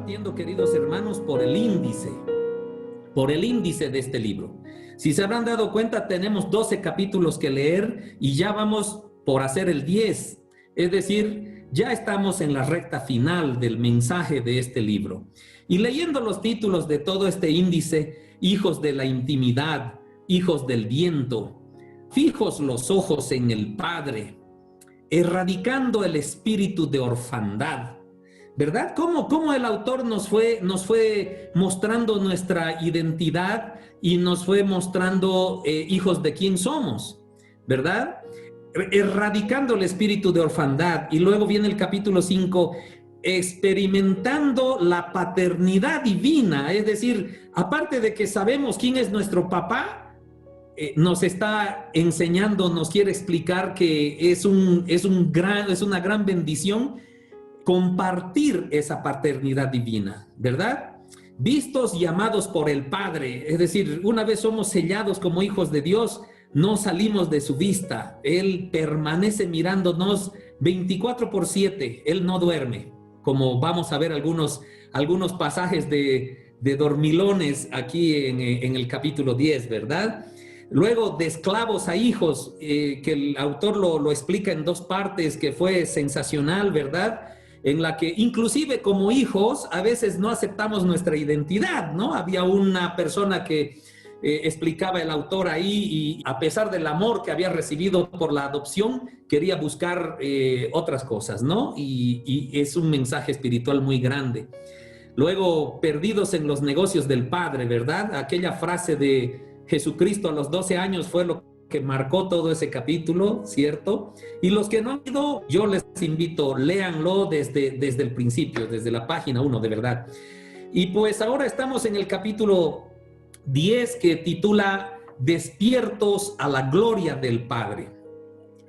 partiendo, queridos hermanos, por el índice de este libro. Si se habrán dado cuenta, tenemos 12 capítulos que leer y ya vamos por hacer el 10. Es decir, ya estamos en la recta final del mensaje de este libro. Y leyendo los títulos de todo este índice, hijos de la intimidad, hijos del viento, fijos los ojos en el Padre, erradicando el espíritu de orfandad, ¿verdad? ¿Cómo el autor nos fue mostrando nuestra identidad y nos fue mostrando hijos de quién somos, ¿verdad? Erradicando el espíritu de orfandad. Y luego viene el capítulo 5, experimentando la paternidad divina. Es decir, aparte de que sabemos quién es nuestro papá, nos está enseñando, nos quiere explicar que es una gran bendición compartir esa paternidad divina, ¿verdad? Vistos y amados por el Padre, es decir, una vez somos sellados como hijos de Dios, no salimos de su vista. Él permanece mirándonos 24/7, Él no duerme, como vamos a ver algunos pasajes de dormilones aquí en el capítulo 10, ¿verdad? Luego, de esclavos a hijos, que el autor lo explica en dos partes, que fue sensacional, ¿verdad? En la que inclusive como hijos a veces no aceptamos nuestra identidad, ¿no? Había una persona que explicaba el autor ahí, y a pesar del amor que había recibido por la adopción, quería buscar otras cosas, ¿no? Y es un mensaje espiritual muy grande. Luego, perdidos en los negocios del Padre, ¿verdad? Aquella frase de Jesucristo a los 12 años fue lo que marcó todo ese capítulo, ¿cierto? Y los que no han ido, yo les invito, léanlo desde el principio, desde la página 1, de verdad. Y pues ahora estamos en el capítulo 10, que titula Despiertos a la gloria del Padre.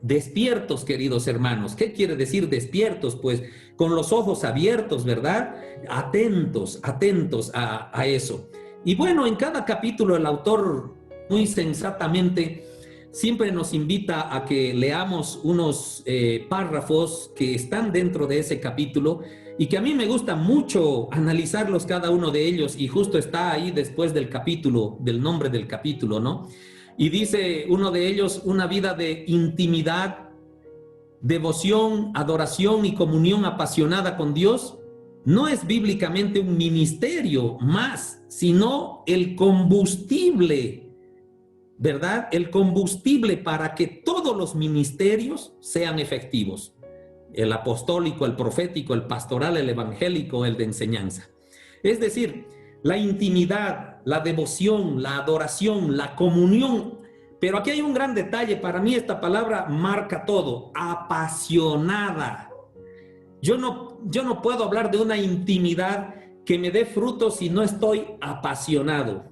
Despiertos, queridos hermanos. ¿Qué quiere decir despiertos? Pues con los ojos abiertos, ¿verdad? Atentos a eso. Y bueno, en cada capítulo el autor muy sensatamente siempre nos invita a que leamos unos párrafos que están dentro de ese capítulo y que a mí me gusta mucho analizarlos cada uno de ellos, y justo está ahí después del capítulo, del nombre del capítulo, ¿no? Y dice uno de ellos: una vida de intimidad, devoción, adoración y comunión apasionada con Dios no es bíblicamente un ministerio más, sino el combustible, ¿verdad? El combustible para que todos los ministerios sean efectivos: el apostólico, el profético, el pastoral, el evangélico, el de enseñanza. Es decir, la intimidad, la devoción, la adoración, la comunión. Pero aquí hay un gran detalle. Para mí esta palabra marca todo: apasionada. Yo no puedo hablar de una intimidad que me dé frutos si no estoy apasionado.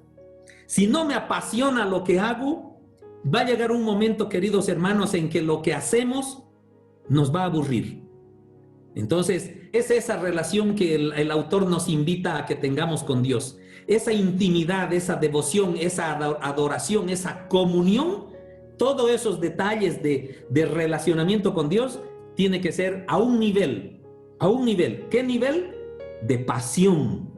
Si no me apasiona lo que hago, va a llegar un momento, queridos hermanos, en que lo que hacemos nos va a aburrir. Entonces, es esa relación que el autor nos invita a que tengamos con Dios. Esa intimidad, esa devoción, esa adoración, esa comunión, todos esos detalles de relacionamiento con Dios tiene que ser a un nivel. ¿Qué nivel? De pasión,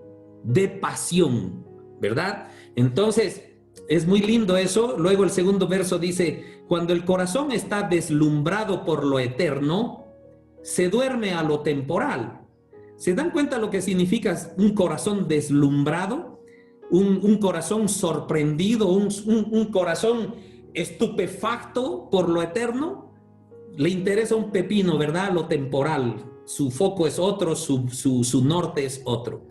¿verdad? Entonces, es muy lindo eso. Luego el segundo verso dice: cuando el corazón está deslumbrado por lo eterno, se duerme a lo temporal. ¿Se dan cuenta lo que significa un corazón deslumbrado? Un corazón sorprendido, un corazón estupefacto por lo eterno. Le interesa un pepino, ¿verdad? Lo temporal. Su foco es otro, su norte es otro.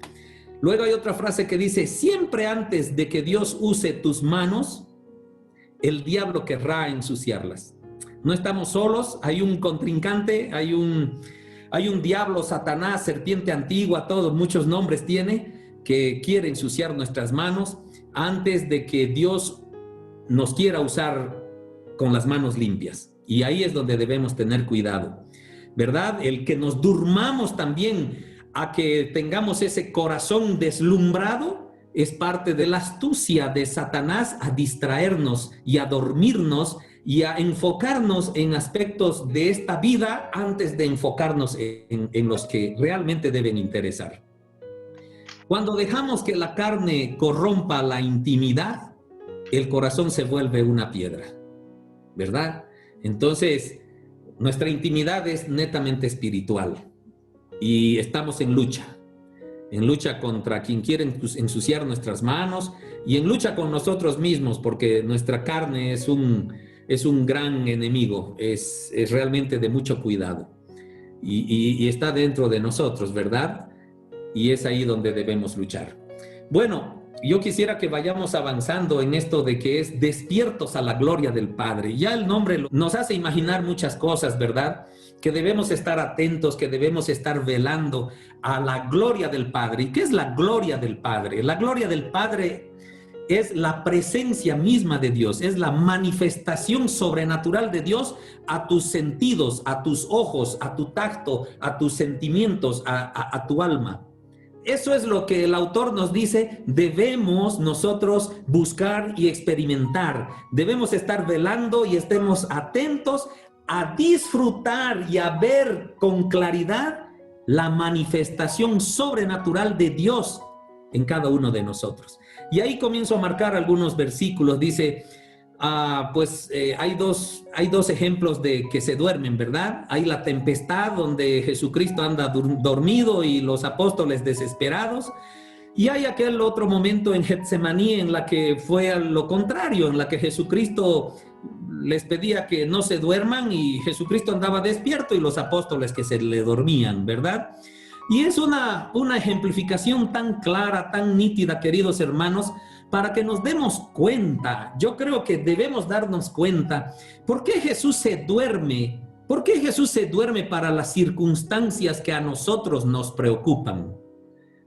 Luego hay otra frase que dice: siempre antes de que Dios use tus manos, el diablo querrá ensuciarlas. No estamos solos, hay un contrincante, hay un diablo, Satanás, serpiente antigua, todos, muchos nombres tiene, que quiere ensuciar nuestras manos antes de que Dios nos quiera usar con las manos limpias. Y ahí es donde debemos tener cuidado, ¿verdad? El que nos durmamos también a que tengamos ese corazón deslumbrado es parte de la astucia de Satanás a distraernos y a dormirnos y a enfocarnos en aspectos de esta vida antes de enfocarnos en los que realmente deben interesar. Cuando dejamos que la carne corrompa la intimidad, el corazón se vuelve una piedra, ¿verdad? Entonces, nuestra intimidad es netamente espiritual y estamos en lucha contra quien quiere ensuciar nuestras manos y en lucha con nosotros mismos, porque nuestra carne es un gran enemigo, es realmente de mucho cuidado y está dentro de nosotros, ¿verdad? Y es ahí donde debemos luchar. Bueno, yo quisiera que vayamos avanzando en esto de que es despiertos a la gloria del Padre. Ya el nombre nos hace imaginar muchas cosas, ¿verdad? Que debemos estar atentos, que debemos estar velando a la gloria del Padre. ¿Y qué es la gloria del Padre? La gloria del Padre es la presencia misma de Dios, es la manifestación sobrenatural de Dios a tus sentidos, a tus ojos, a tu tacto, a tus sentimientos, a tu alma. Eso es lo que el autor nos dice, debemos nosotros buscar y experimentar. Debemos estar velando y estemos atentos a disfrutar y a ver con claridad la manifestación sobrenatural de Dios en cada uno de nosotros. Y ahí comienzo a marcar algunos versículos. Dice, hay dos ejemplos de que se duermen, ¿verdad? Hay la tempestad donde Jesucristo anda dormido y los apóstoles desesperados. Y hay aquel otro momento en Getsemaní en la que fue a lo contrario, en la que Jesucristo les pedía que no se duerman y Jesucristo andaba despierto y los apóstoles que se le dormían, ¿verdad? Y es una ejemplificación tan clara, tan nítida, queridos hermanos, para que nos demos cuenta. Yo creo que debemos darnos cuenta por qué Jesús se duerme. ¿Por qué Jesús se duerme para las circunstancias que a nosotros nos preocupan?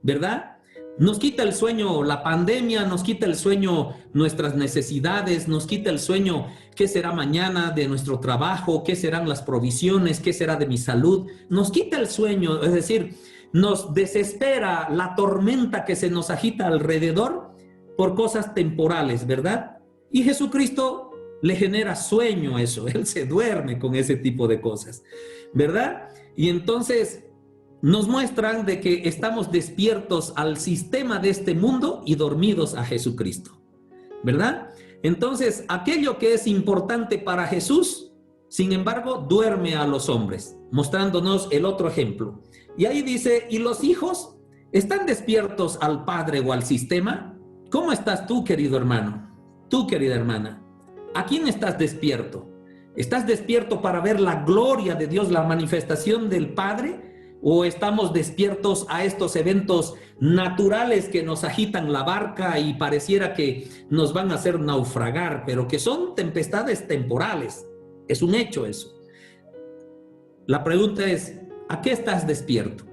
¿Verdad? Nos quita el sueño la pandemia, nos quita el sueño nuestras necesidades, nos quita el sueño qué será mañana de nuestro trabajo, qué serán las provisiones, qué será de mi salud. Nos quita el sueño, es decir, nos desespera la tormenta que se nos agita alrededor por cosas temporales, ¿verdad? Y Jesucristo le genera sueño a eso, Él se duerme con ese tipo de cosas, ¿verdad? Y entonces nos muestran de que estamos despiertos al sistema de este mundo y dormidos a Jesucristo, ¿verdad? Entonces, aquello que es importante para Jesús, sin embargo, duerme a los hombres, mostrándonos el otro ejemplo. Y ahí dice, ¿y los hijos están despiertos al Padre o al sistema? ¿Cómo estás tú, querido hermano? Tú, querida hermana, ¿a quién estás despierto? ¿Estás despierto para ver la gloria de Dios, la manifestación del Padre? ¿O estamos despiertos a estos eventos naturales que nos agitan la barca y pareciera que nos van a hacer naufragar, pero que son tempestades temporales? Es un hecho eso. La pregunta es, ¿a qué estás despierto?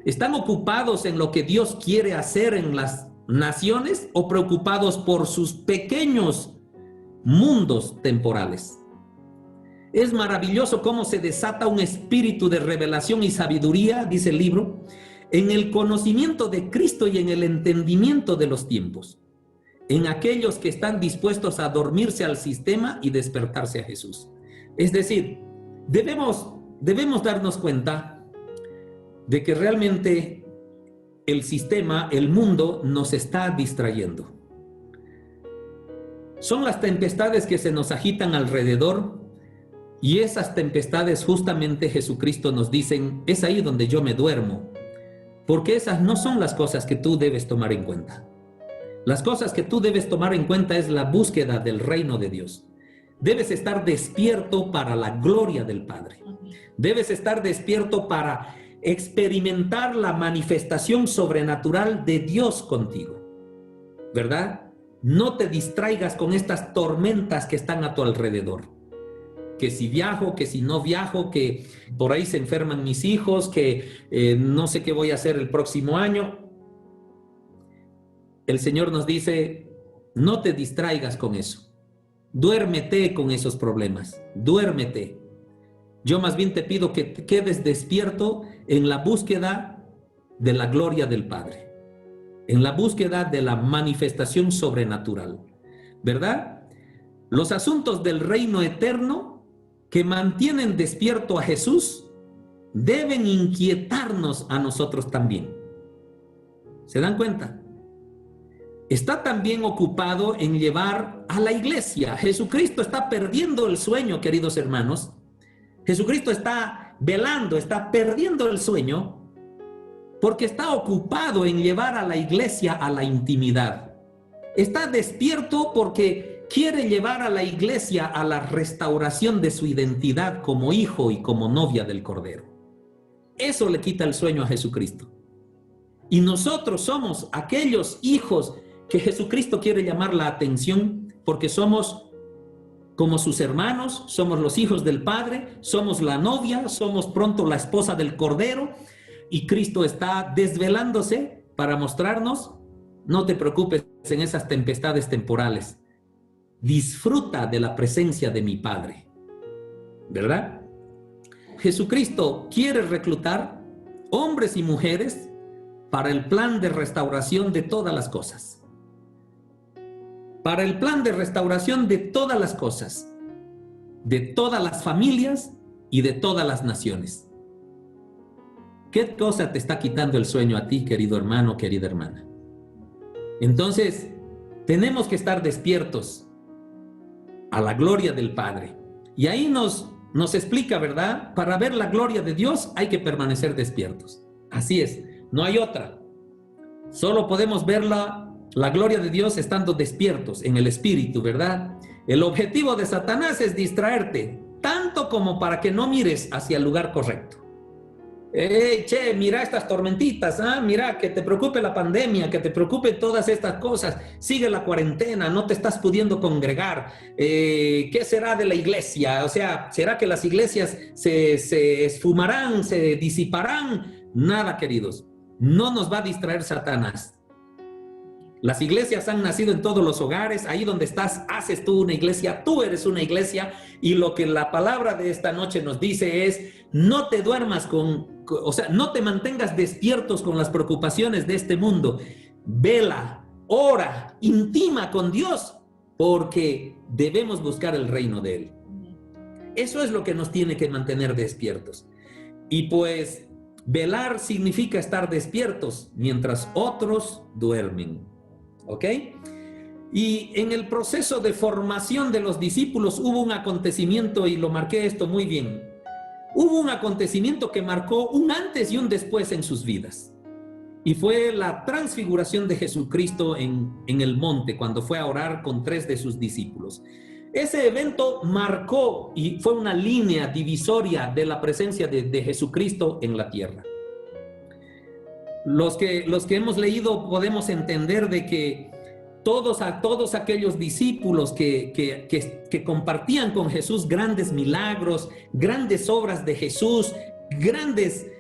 ¿Están ocupados en lo que Dios quiere hacer en las naciones o preocupados por sus pequeños mundos temporales? Es maravilloso cómo se desata un espíritu de revelación y sabiduría, dice el libro, en el conocimiento de Cristo y en el entendimiento de los tiempos, en aquellos que están dispuestos a dormirse al sistema y despertarse a Jesús. Es decir, debemos darnos cuenta de que realmente el sistema, el mundo, nos está distrayendo. Son las tempestades que se nos agitan alrededor y esas tempestades justamente Jesucristo nos dicen, es ahí donde yo me duermo, porque esas no son las cosas que tú debes tomar en cuenta. Las cosas que tú debes tomar en cuenta es la búsqueda del reino de Dios. Debes estar despierto para la gloria del Padre. Debes estar despierto para experimentar la manifestación sobrenatural de Dios contigo, ¿verdad? No te distraigas con estas tormentas que están a tu alrededor. Que si viajo, que si no viajo, que por ahí se enferman mis hijos, que no sé qué voy a hacer el próximo año. El Señor nos dice, no te distraigas con eso. Duérmete con esos problemas, duérmete. Yo más bien te pido que te quedes despierto en la búsqueda de la gloria del Padre, en la búsqueda de la manifestación sobrenatural, ¿verdad? Los asuntos del reino eterno que mantienen despierto a Jesús deben inquietarnos a nosotros también. ¿Se dan cuenta? Está también ocupado en llevar a la iglesia. Jesucristo está perdiendo el sueño, queridos hermanos. Jesucristo está velando, está perdiendo el sueño porque está ocupado en llevar a la iglesia a la intimidad. Está despierto porque quiere llevar a la iglesia a la restauración de su identidad como hijo y como novia del Cordero. Eso le quita el sueño a Jesucristo. Y nosotros somos aquellos hijos que Jesucristo quiere llamar la atención porque somos como sus hermanos, somos los hijos del Padre, somos la novia, somos pronto la esposa del Cordero, y Cristo está desvelándose para mostrarnos: no te preocupes en esas tempestades temporales, disfruta de la presencia de mi Padre, ¿verdad? Jesucristo quiere reclutar hombres y mujeres para el plan de restauración de todas las cosas. Para el plan de restauración de todas las cosas, de todas las familias y de todas las naciones. ¿Qué cosa te está quitando el sueño a ti, querido hermano, querida hermana? Entonces, tenemos que estar despiertos a la gloria del Padre. Y ahí nos explica, ¿verdad? Para ver la gloria de Dios hay que permanecer despiertos. Así es, no hay otra. Solo podemos verla, la gloria de Dios, estando despiertos en el espíritu, ¿verdad? El objetivo de Satanás es distraerte, tanto como para que no mires hacia el lugar correcto. Che, mira estas tormentitas, mira, que te preocupe la pandemia, que te preocupe todas estas cosas, sigue la cuarentena, no te estás pudiendo congregar, ¿qué será de la iglesia? O sea, ¿será que las iglesias se esfumarán, se disiparán? Nada, queridos, no nos va a distraer Satanás. Las iglesias han nacido en todos los hogares. Ahí donde estás, haces tú una iglesia, tú eres una iglesia. Y lo que la palabra de esta noche nos dice es: no te duermas no te mantengas despiertos con las preocupaciones de este mundo. Vela, ora, intima con Dios, porque debemos buscar el reino de Él. Eso es lo que nos tiene que mantener despiertos. Y pues, velar significa estar despiertos mientras otros duermen. ¿Ok? Y en el proceso de formación de los discípulos hubo un acontecimiento, y lo marqué esto muy bien. Hubo un acontecimiento que marcó un antes y un después en sus vidas. Y fue la transfiguración de Jesucristo en el monte, cuando fue a orar con 3 de sus discípulos. Ese evento marcó y fue una línea divisoria de la presencia de Jesucristo en la tierra. Los que hemos leído podemos entender de que todos aquellos discípulos que compartían con Jesús grandes milagros, grandes obras de Jesús, grandes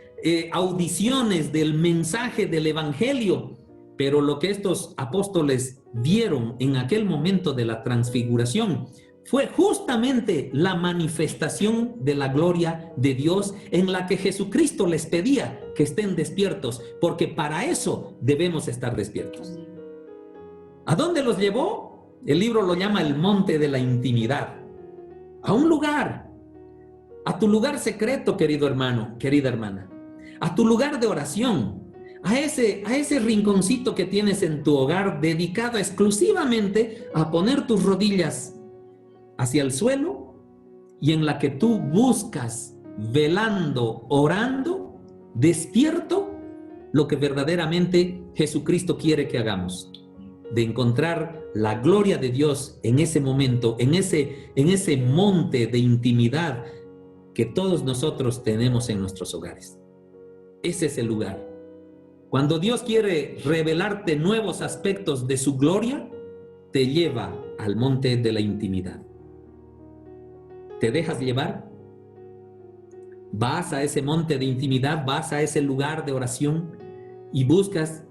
audiciones del mensaje del evangelio, pero lo que estos apóstoles vieron en aquel momento de la transfiguración fue justamente la manifestación de la gloria de Dios, en la que Jesucristo les pedía que estén despiertos, porque para eso debemos estar despiertos. ¿A dónde los llevó? El libro lo llama el monte de la intimidad. A un lugar, a tu lugar secreto, querido hermano, querida hermana, a tu lugar de oración, a ese rinconcito que tienes en tu hogar, dedicado exclusivamente a poner tus rodillas hacia el suelo, y en la que tú buscas, velando, orando, despierto, lo que verdaderamente Jesucristo quiere que hagamos, de encontrar la gloria de Dios en ese momento, en ese monte de intimidad que todos nosotros tenemos en nuestros hogares. Ese es el lugar. Cuando Dios quiere revelarte nuevos aspectos de su gloria, te lleva al monte de la intimidad. ¿Te dejas llevar? Vas a ese monte de intimidad, vas a ese lugar de oración y buscas.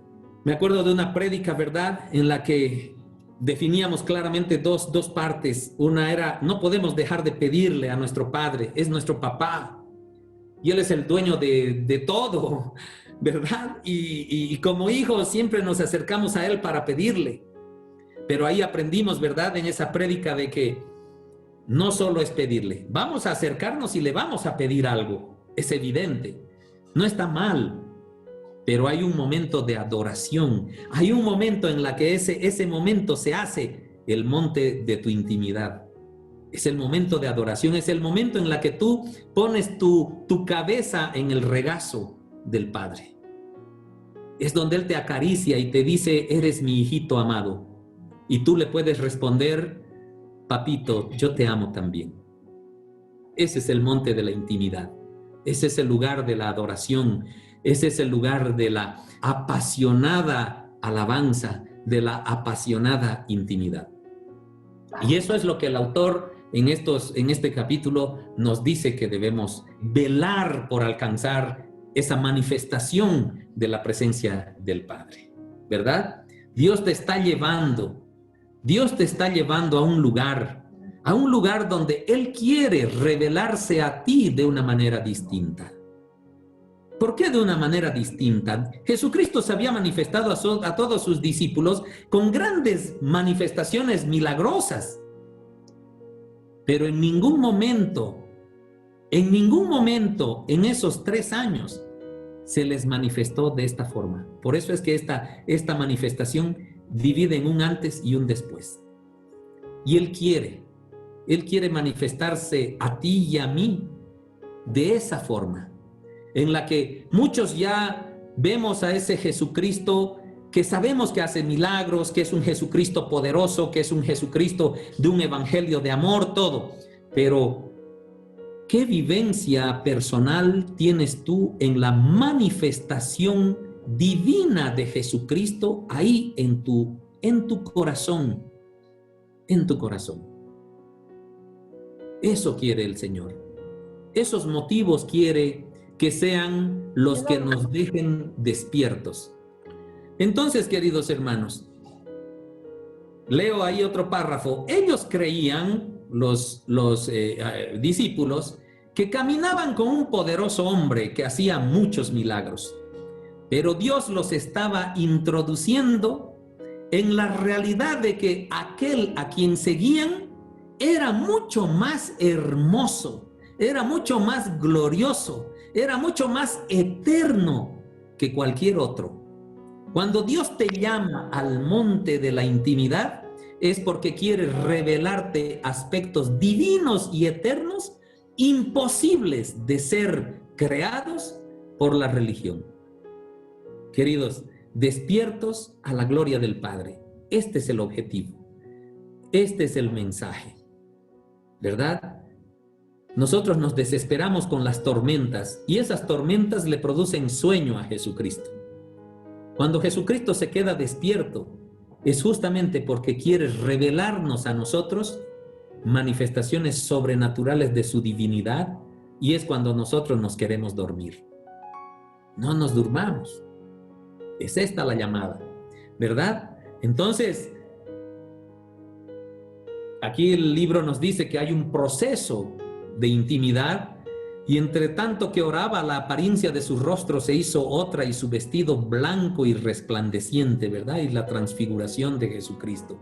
Me acuerdo de una prédica, ¿verdad?, en la que definíamos claramente dos partes. Una era: no podemos dejar de pedirle a nuestro Padre, es nuestro papá y Él es el dueño de todo, ¿verdad? Y como hijos siempre nos acercamos a Él para pedirle. Pero ahí aprendimos, ¿verdad?, en esa prédica, de que no solo es pedirle, vamos a acercarnos y le vamos a pedir algo, es evidente, no está mal, pero hay un momento de adoración. Hay un momento en la que ese momento se hace el monte de tu intimidad. Es el momento de adoración, es el momento en la que tú pones tu cabeza en el regazo del Padre. Es donde Él te acaricia y te dice, eres mi hijito amado. Y tú le puedes responder, papito, yo te amo también. Ese es el monte de la intimidad. Ese es el lugar de la adoración. Ese es el lugar de la apasionada alabanza, de la apasionada intimidad. Y eso es lo que el autor en este capítulo nos dice que debemos velar por alcanzar esa manifestación de la presencia del Padre, ¿verdad? Dios te está llevando a un lugar donde Él quiere revelarse a ti de una manera distinta. ¿Por qué de una manera distinta? Jesucristo se había manifestado a todos sus discípulos con grandes manifestaciones milagrosas, pero en ningún momento en esos 3 años se les manifestó de esta forma. Por eso es que esta manifestación divide en un antes y un después. Y Él quiere manifestarse a ti y a mí de esa forma, en la que muchos ya vemos a ese Jesucristo que sabemos que hace milagros, que es un Jesucristo poderoso, que es un Jesucristo de un evangelio de amor, todo. Pero, ¿qué vivencia personal tienes tú en la manifestación divina de Jesucristo ahí en tu corazón? En tu corazón. Eso quiere el Señor. Esos motivos quiere que sean los que nos dejen despiertos. Entonces, queridos hermanos, leo ahí otro párrafo. Ellos creían, los discípulos, que caminaban con un poderoso hombre que hacía muchos milagros. Pero Dios los estaba introduciendo en la realidad de que aquel a quien seguían era mucho más hermoso, era mucho más glorioso, era mucho más eterno que cualquier otro. Cuando Dios te llama al monte de la intimidad, es porque quiere revelarte aspectos divinos y eternos imposibles de ser creados por la religión. Queridos, despiertos a la gloria del Padre. Este es el objetivo. Este es el mensaje. ¿Verdad? Nosotros nos desesperamos con las tormentas y esas tormentas le producen sueño a Jesucristo. Cuando Jesucristo se queda despierto, es justamente porque quiere revelarnos a nosotros manifestaciones sobrenaturales de su divinidad, y es cuando nosotros nos queremos dormir. No nos durmamos. Es esta la llamada, ¿verdad? Entonces, aquí el libro nos dice que hay un proceso de intimidad, y entre tanto que oraba, la apariencia de su rostro se hizo otra y su vestido blanco y resplandeciente, ¿verdad? Y la transfiguración de Jesucristo.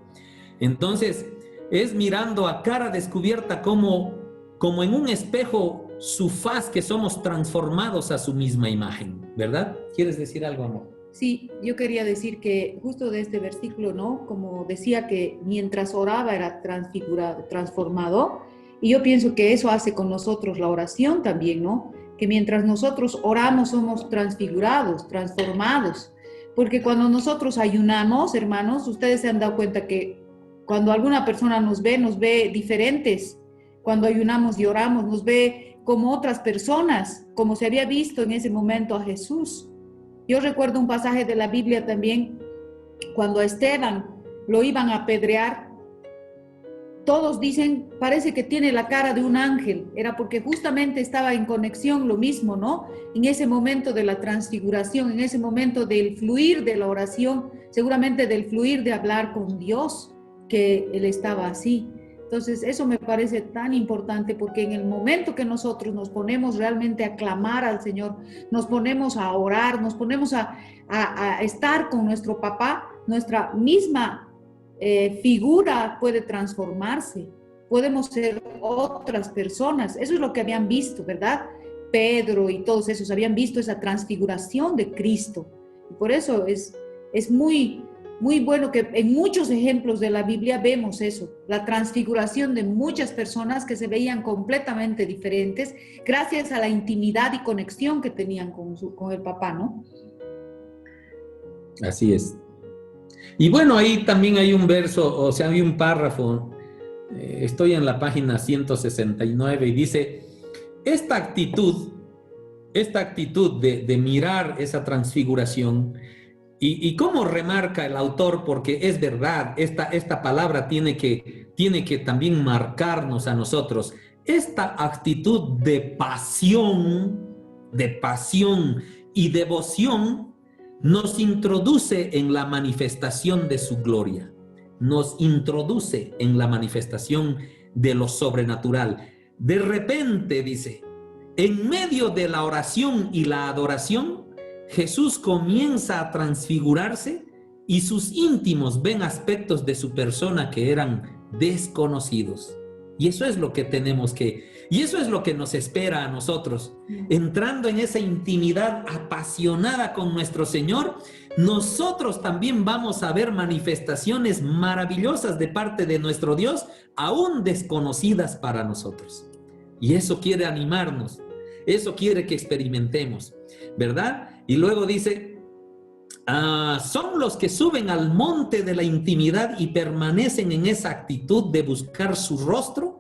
Entonces, es mirando a cara descubierta como en un espejo su faz, que somos transformados a su misma imagen, ¿verdad? ¿Quieres decir algo, amor? Sí, yo quería decir que justo de este versículo, ¿no? Como decía que mientras oraba era transfigurado, transformado, y yo pienso que eso hace con nosotros la oración también, ¿no? Que mientras nosotros oramos somos transfigurados, transformados, porque cuando nosotros ayunamos, hermanos, ustedes se han dado cuenta que cuando alguna persona nos ve diferentes. Cuando ayunamos y oramos, nos ve como otras personas, como se había visto en ese momento a Jesús. Yo recuerdo un pasaje de la Biblia también, cuando a Esteban lo iban a apedrear. Todos dicen, parece que tiene la cara de un ángel. Era porque justamente estaba en conexión, lo mismo, ¿no? En ese momento de la transfiguración, en ese momento del fluir de la oración, seguramente del fluir de hablar con Dios, que él estaba así. Entonces, eso me parece tan importante, porque en el momento que nosotros nos ponemos realmente a clamar al Señor, nos ponemos a orar, nos ponemos a estar con nuestro papá, nuestra misma figura puede transformarse, podemos ser otras personas. Eso es lo que habían visto, ¿verdad? Pedro y todos esos habían visto esa transfiguración de Cristo. Y por eso es muy, muy bueno que en muchos ejemplos de la Biblia vemos eso, la transfiguración de muchas personas que se veían completamente diferentes gracias a la intimidad y conexión que tenían con el papá, ¿no? Así es. Y bueno, ahí también hay un verso, o sea, hay un párrafo, estoy en la página 169 y dice, esta actitud de mirar esa transfiguración, y cómo remarca el autor, porque es verdad, esta palabra tiene que también marcarnos a nosotros, esta actitud de pasión y devoción, nos introduce en la manifestación de su gloria, nos introduce en la manifestación de lo sobrenatural. De repente, dice, en medio de la oración y la adoración, Jesús comienza a transfigurarse y sus íntimos ven aspectos de su persona que eran desconocidos. Y eso es lo que y eso es lo que nos espera a nosotros. Entrando en esa intimidad apasionada con nuestro Señor, nosotros también vamos a ver manifestaciones maravillosas de parte de nuestro Dios, aún desconocidas para nosotros. Y eso quiere animarnos, eso quiere que experimentemos, ¿verdad? Y luego dice, son los que suben al monte de la intimidad y permanecen en esa actitud de buscar su rostro,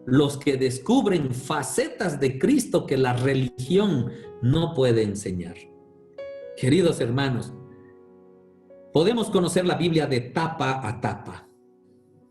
los que descubren facetas de Cristo que la religión no puede enseñar. Queridos hermanos, podemos conocer la Biblia de tapa a tapa.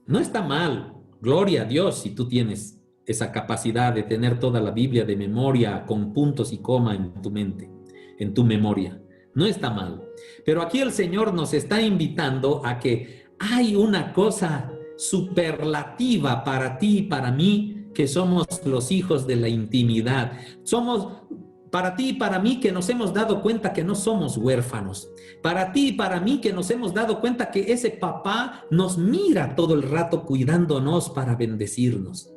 No está mal, gloria a Dios si tú tienes esa capacidad de tener toda la Biblia de memoria con puntos y coma en tu mente, en tu memoria. No está mal. Pero aquí el Señor nos está invitando a que hay una cosa superlativa para ti y para mí, que somos los hijos de la intimidad. Somos para ti y para mí que nos hemos dado cuenta que no somos huérfanos. Para ti y para mí que nos hemos dado cuenta que ese papá nos mira todo el rato cuidándonos para bendecirnos.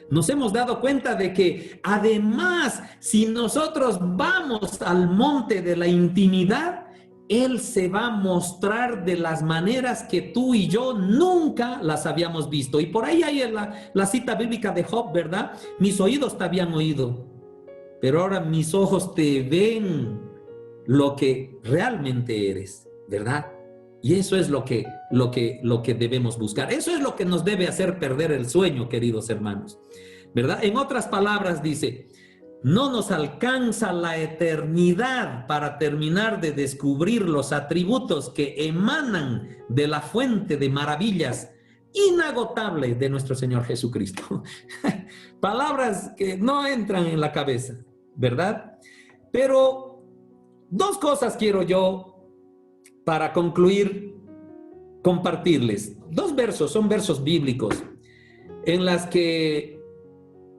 Nos hemos dado cuenta de que además, si nosotros vamos al monte de la intimidad, Él se va a mostrar de las maneras que tú y yo nunca las habíamos visto. Y por ahí hay la cita bíblica de Job, ¿verdad? Mis oídos te habían oído, pero ahora mis ojos te ven lo que realmente eres, ¿verdad? Y eso es lo que debemos buscar. Eso es lo que nos debe hacer perder el sueño, queridos hermanos, ¿verdad? En otras palabras dice, no nos alcanza la eternidad para terminar de descubrir los atributos que emanan de la fuente de maravillas inagotable de nuestro Señor Jesucristo. Palabras que no entran en la cabeza, ¿verdad? Pero dos cosas quiero yo, para concluir, compartirles. Dos versos, son versos bíblicos, en las que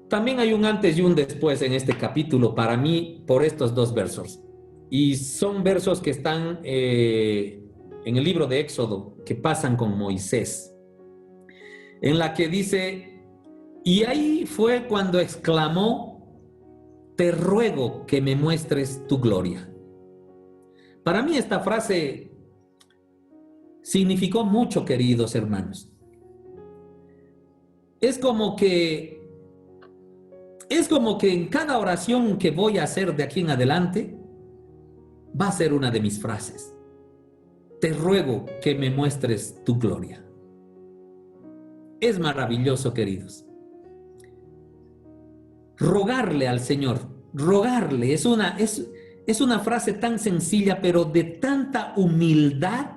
también hay un antes y un después en este capítulo para mí por estos dos versos. Y son versos que están en el libro de Éxodo, que pasan con Moisés, en la que dice, y ahí fue cuando exclamó, te ruego que me muestres tu gloria. Para mí esta frase significó mucho, queridos hermanos. Es como que en cada oración que voy a hacer de aquí en adelante, va a ser una de mis frases. Te ruego que me muestres tu gloria. Es maravilloso, queridos. Rogarle al Señor, rogarle, es una frase tan sencilla, pero de tanta humildad,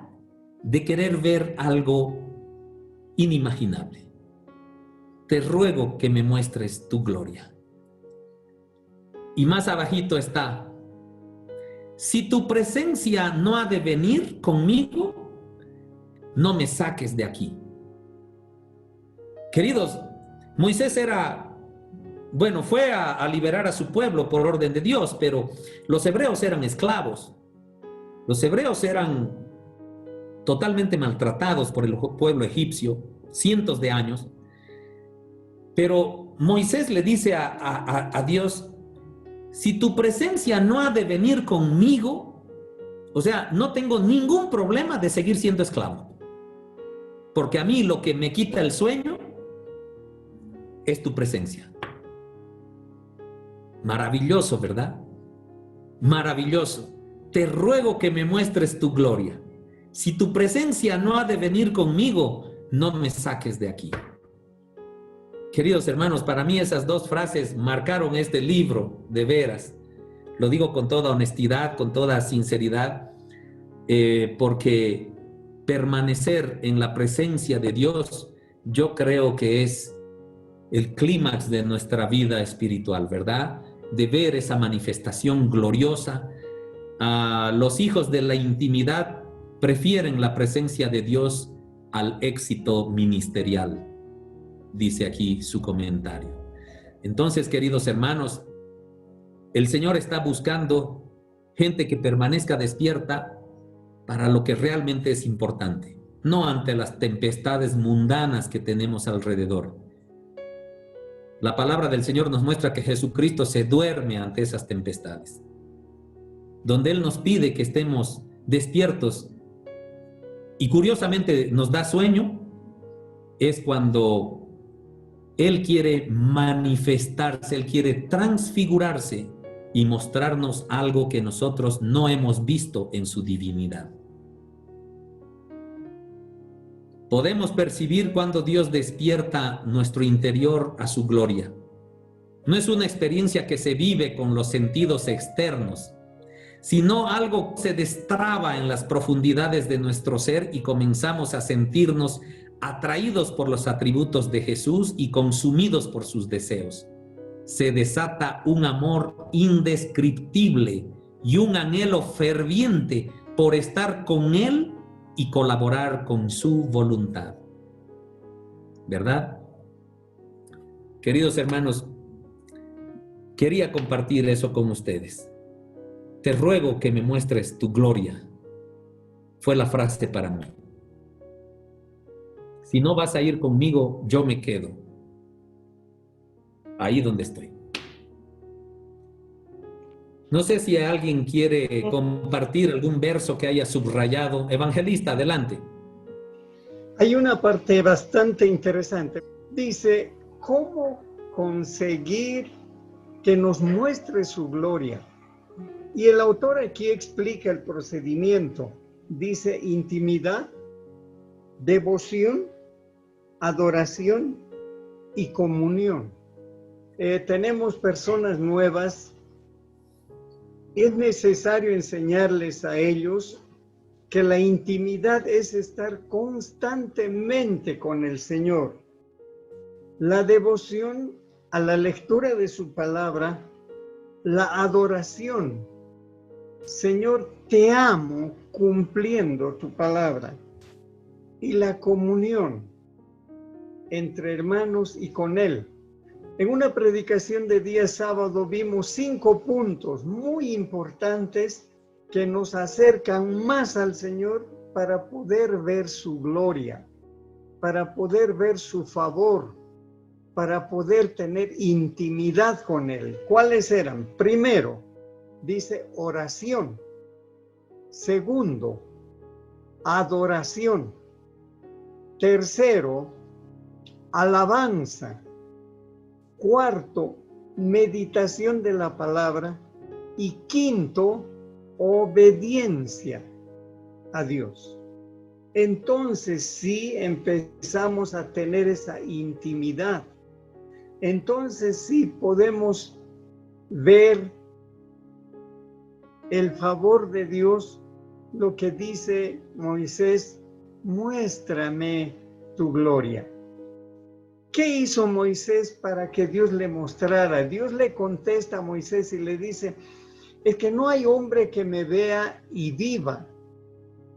de querer ver algo inimaginable. Te ruego que me muestres tu gloria. Y más abajito está, si tu presencia no ha de venir conmigo, no me saques de aquí. Queridos, Moisés fue a liberar a su pueblo por orden de Dios, pero los hebreos eran esclavos. Los hebreos eran totalmente maltratados por el pueblo egipcio, cientos de años. Pero Moisés le dice a Dios, si tu presencia no ha de venir conmigo, o sea, no tengo ningún problema de seguir siendo esclavo. Porque a mí lo que me quita el sueño es tu presencia. Maravilloso, ¿verdad? Maravilloso. Te ruego que me muestres tu gloria. Si tu presencia no ha de venir conmigo, no me saques de aquí. Queridos hermanos, para mí esas dos frases marcaron este libro, de veras. Lo digo con toda honestidad, con toda sinceridad, porque permanecer en la presencia de Dios, yo creo que es el clímax de nuestra vida espiritual, ¿verdad? De ver esa manifestación gloriosa. Los hijos de la intimidad prefieren la presencia de Dios al éxito ministerial, dice aquí su comentario. Entonces, queridos hermanos, el Señor está buscando gente que permanezca despierta para lo que realmente es importante, no ante las tempestades mundanas que tenemos alrededor. La palabra del Señor nos muestra que Jesucristo se duerme ante esas tempestades. Donde Él nos pide que estemos despiertos y curiosamente nos da sueño, es cuando Él quiere manifestarse, Él quiere transfigurarse y mostrarnos algo que nosotros no hemos visto en su divinidad. Podemos percibir cuando Dios despierta nuestro interior a su gloria. No es una experiencia que se vive con los sentidos externos, sino algo que se destraba en las profundidades de nuestro ser y comenzamos a sentirnos atraídos por los atributos de Jesús y consumidos por sus deseos. Se desata un amor indescriptible y un anhelo ferviente por estar con Él y colaborar con su voluntad. ¿Verdad? Queridos hermanos, quería compartir eso con ustedes. Te ruego que me muestres tu gloria. Fue la frase para mí. Si no vas a ir conmigo, yo me quedo ahí donde estoy. No sé si alguien quiere compartir algún verso que haya subrayado. Evangelista, adelante. Hay una parte bastante interesante. Dice, ¿cómo conseguir que nos muestre su gloria? Y el autor aquí explica el procedimiento. Dice intimidad, devoción, adoración y comunión. Tenemos personas nuevas. Es necesario enseñarles a ellos que la intimidad es estar constantemente con el Señor. La devoción a la lectura de su palabra, la adoración. Señor, te amo cumpliendo tu palabra. Y la comunión entre hermanos y con Él. En una predicación de día sábado vimos 5 puntos muy importantes que nos acercan más al Señor para poder ver su gloria, para poder ver su favor, para poder tener intimidad con Él. ¿Cuáles eran? Primero, dice oración. Segundo, adoración. Tercero, alabanza. Cuarto, meditación de la palabra. Y quinto, obediencia a Dios. Entonces sí empezamos a tener esa intimidad. Entonces sí podemos ver el favor de Dios, lo que dice Moisés, muéstrame tu gloria. ¿Qué hizo Moisés para que Dios le mostrara? Dios le contesta a Moisés y le dice, es que no hay hombre que me vea y viva,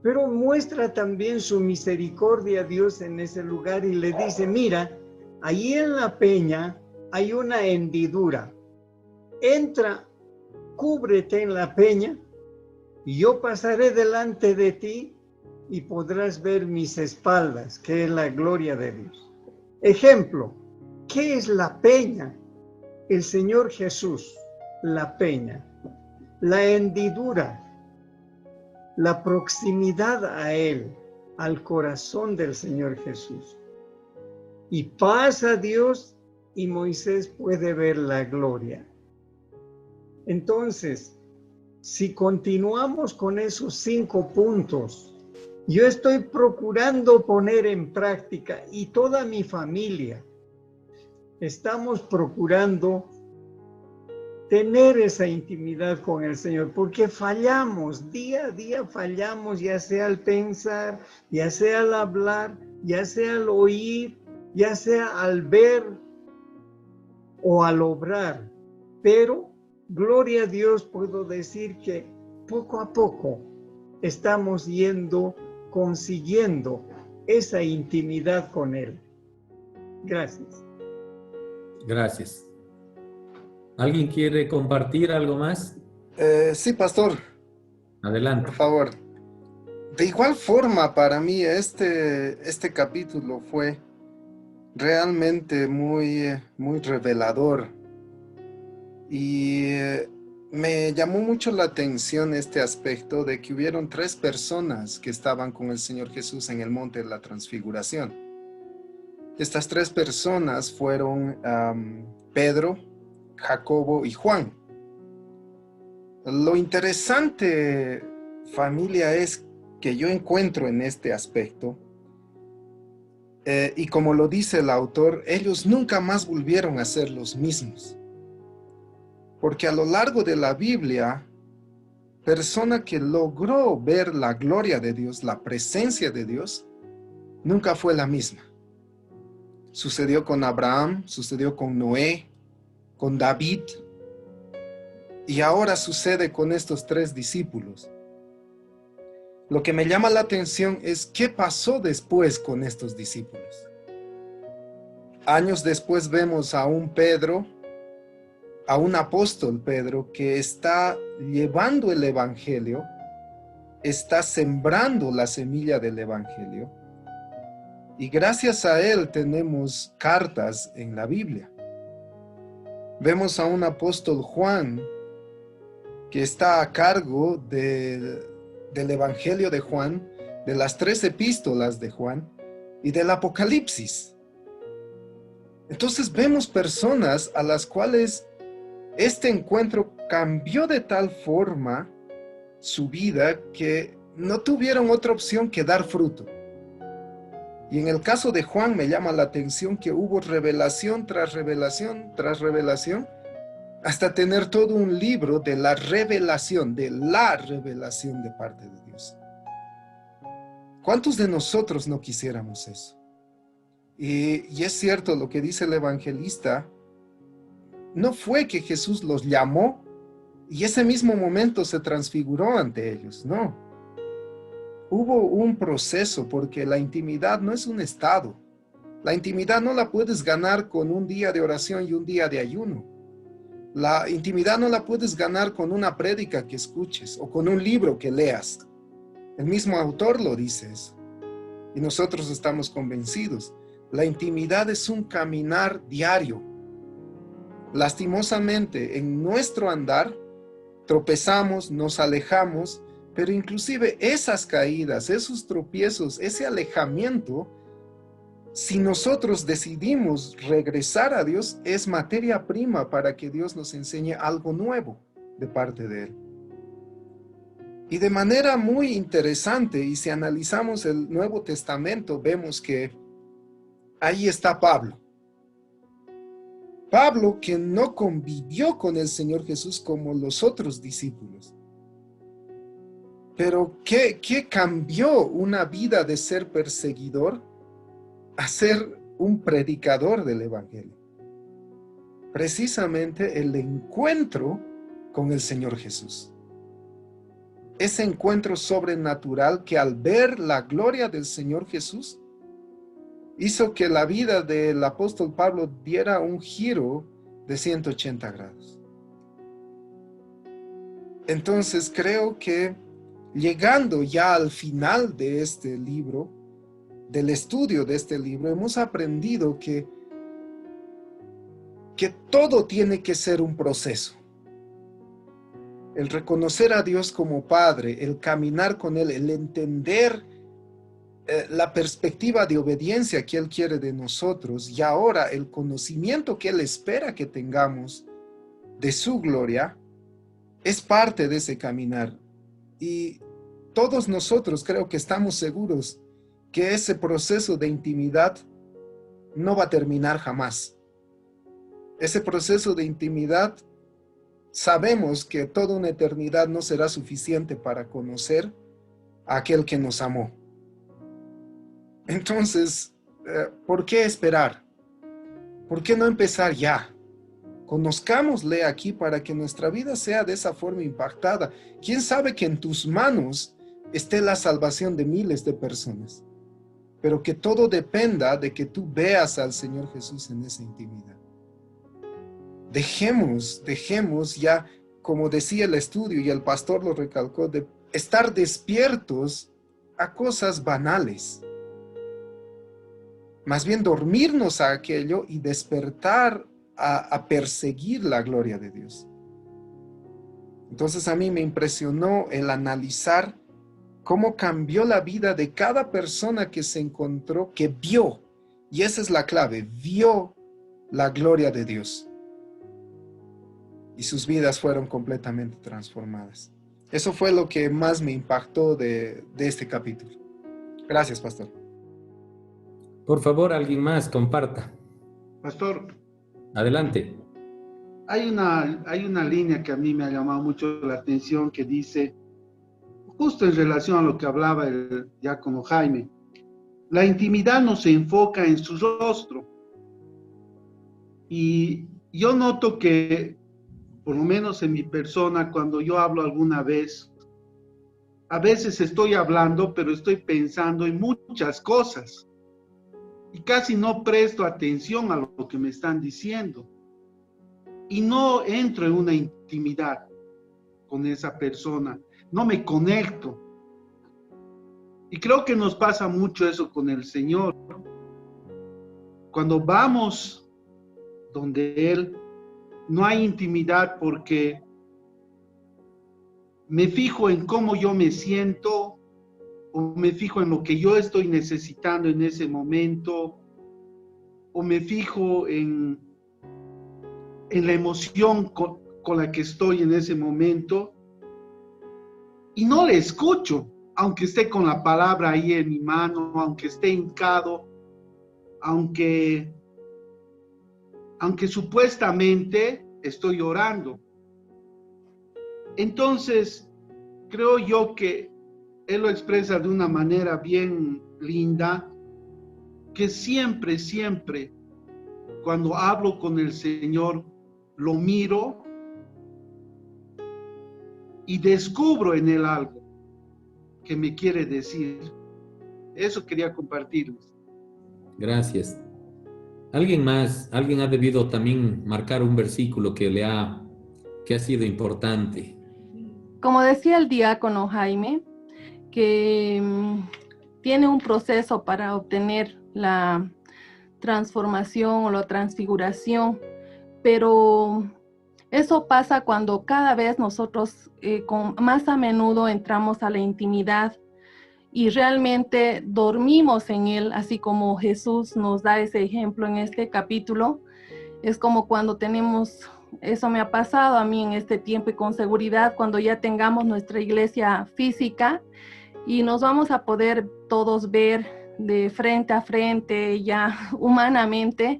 pero muestra también su misericordia a Dios en ese lugar y le dice, mira, ahí en la peña hay una hendidura, entra, cúbrete en la peña y yo pasaré delante de ti y podrás ver mis espaldas, que es la gloria de Dios. Ejemplo, ¿qué es la peña? El Señor Jesús. la pena, la hendidura, la proximidad a Él, al corazón del Señor Jesús. Y pasa Dios y Moisés puede ver la gloria. Entonces, si continuamos con esos 5 puntos, yo estoy procurando poner en práctica, y toda mi familia, estamos procurando tener esa intimidad con el Señor, porque fallamos, día a día fallamos, ya sea al pensar, ya sea al hablar, ya sea al oír, ya sea al ver o al obrar. Pero, gloria a Dios, puedo decir que poco a poco estamos consiguiendo esa intimidad con Él. Gracias. Gracias. ¿Alguien quiere compartir algo más? Sí, pastor, Adelante. por favor. De igual forma, para mí este capítulo fue realmente muy revelador. Y me llamó mucho la atención este aspecto de que hubieron 3 personas que estaban con el Señor Jesús en el monte de la Transfiguración. Estas 3 personas fueron Pedro, Jacobo y Juan. Lo interesante, familia, es que yo encuentro en este aspecto, y como lo dice el autor, ellos nunca más volvieron a ser los mismos. Porque a lo largo de la Biblia, persona que logró ver la gloria de Dios, la presencia de Dios, nunca fue la misma. Sucedió con Abraham, sucedió con Noé, con David, y ahora sucede con estos 3 discípulos. Lo que me llama la atención es qué pasó después con estos discípulos. Años después vemos a un Pedro, a un apóstol Pedro, que está llevando el evangelio, está sembrando la semilla del evangelio, y gracias a él tenemos cartas en la Biblia. Vemos a un apóstol Juan, que está a cargo del evangelio de Juan, de las 3 epístolas de Juan y del Apocalipsis. Entonces vemos personas a las cuales este encuentro cambió de tal forma su vida que no tuvieron otra opción que dar fruto. Y en el caso de Juan me llama la atención que hubo revelación tras revelación tras revelación, hasta tener todo un libro de la revelación de parte de Dios. ¿Cuántos de nosotros no quisiéramos eso? Y es cierto lo que dice el evangelista. No fue que Jesús los llamó y ese mismo momento se transfiguró ante ellos, no. Hubo un proceso, porque la intimidad no es un estado. La intimidad no la puedes ganar con un día de oración y un día de ayuno. La intimidad no la puedes ganar con una prédica que escuches o con un libro que leas. El mismo autor lo dice eso. Y nosotros estamos convencidos. La intimidad es un caminar diario. Lastimosamente, en nuestro andar, tropezamos, nos alejamos, pero inclusive esas caídas, esos tropiezos, ese alejamiento, si nosotros decidimos regresar a Dios, es materia prima para que Dios nos enseñe algo nuevo de parte de Él. Y de manera muy interesante, y si analizamos el Nuevo Testamento, vemos que ahí está Pablo. Pablo, que no convivió con el Señor Jesús como los otros discípulos. Pero ¿qué cambió una vida de ser perseguidor a ser un predicador del Evangelio? Precisamente el encuentro con el Señor Jesús. Ese encuentro sobrenatural que al ver la gloria del Señor Jesús, hizo que la vida del apóstol Pablo diera un giro de 180 grados. Entonces creo que llegando ya al final de este libro, del estudio de este libro, hemos aprendido que todo tiene que ser un proceso. el reconocer a Dios como Padre, el caminar con Él, el entender la perspectiva de obediencia que Él quiere de nosotros, y ahora el conocimiento que Él espera que tengamos de su gloria, es parte de ese caminar. Y todos nosotros creo que estamos seguros que ese proceso de intimidad no va a terminar jamás. Ese proceso de intimidad, sabemos que toda una eternidad no será suficiente para conocer a aquel que nos amó. Entonces, ¿por qué esperar? ¿Por qué no empezar ya? Conozcámosle aquí para que nuestra vida sea de esa forma impactada. ¿Quién sabe que en tus manos esté la salvación de miles de personas? Pero que todo dependa de que tú veas al Señor Jesús en esa intimidad. Dejemos ya, como decía el estudio y el pastor lo recalcó, de estar despiertos a cosas banales. Más bien dormirnos a aquello y despertar a perseguir la gloria de Dios. Entonces a mí me impresionó el analizar cómo cambió la vida de cada persona que se encontró, que vio, y esa es la clave, vio la gloria de Dios. Y sus vidas fueron completamente transformadas. Eso fue lo que más me impactó de este capítulo. Gracias, pastor. Por favor, alguien más, comparta. Pastor, Adelante. hay una línea que a mí me ha llamado mucho la atención que dice, justo en relación a lo que hablaba el diácono Jaime, la intimidad no se enfoca en su rostro. Y yo noto que, por lo menos en mi persona, cuando yo hablo alguna vez, a veces estoy hablando, pero estoy pensando en muchas cosas. Y casi no presto atención a lo que me están diciendo. Y no entro en una intimidad con esa persona. No me conecto. Y creo que nos pasa mucho eso con el Señor. Cuando vamos donde Él, no hay intimidad porque me fijo en cómo yo me siento, o me fijo en lo que yo estoy necesitando en ese momento, o me fijo en la emoción con la que estoy en ese momento, y no le escucho, aunque esté con la palabra ahí en mi mano, aunque esté hincado, aunque supuestamente estoy orando. Entonces, creo yo que Él lo expresa de una manera bien linda, que siempre, cuando hablo con el Señor, lo miro y descubro en Él algo que me quiere decir. Eso quería compartirles. Gracias. ¿Alguien más? ¿Alguien ha debido también marcar un versículo que ha sido importante? Como decía el diácono Jaime, que tiene un proceso para obtener la transformación o la transfiguración, pero eso pasa cuando cada vez nosotros más a menudo entramos a la intimidad y realmente dormimos en Él, así como Jesús nos da ese ejemplo en este capítulo. Es como cuando tenemos, eso me ha pasado a mí en este tiempo, y con seguridad cuando ya tengamos nuestra iglesia física y nos vamos a poder todos ver de frente a frente ya humanamente,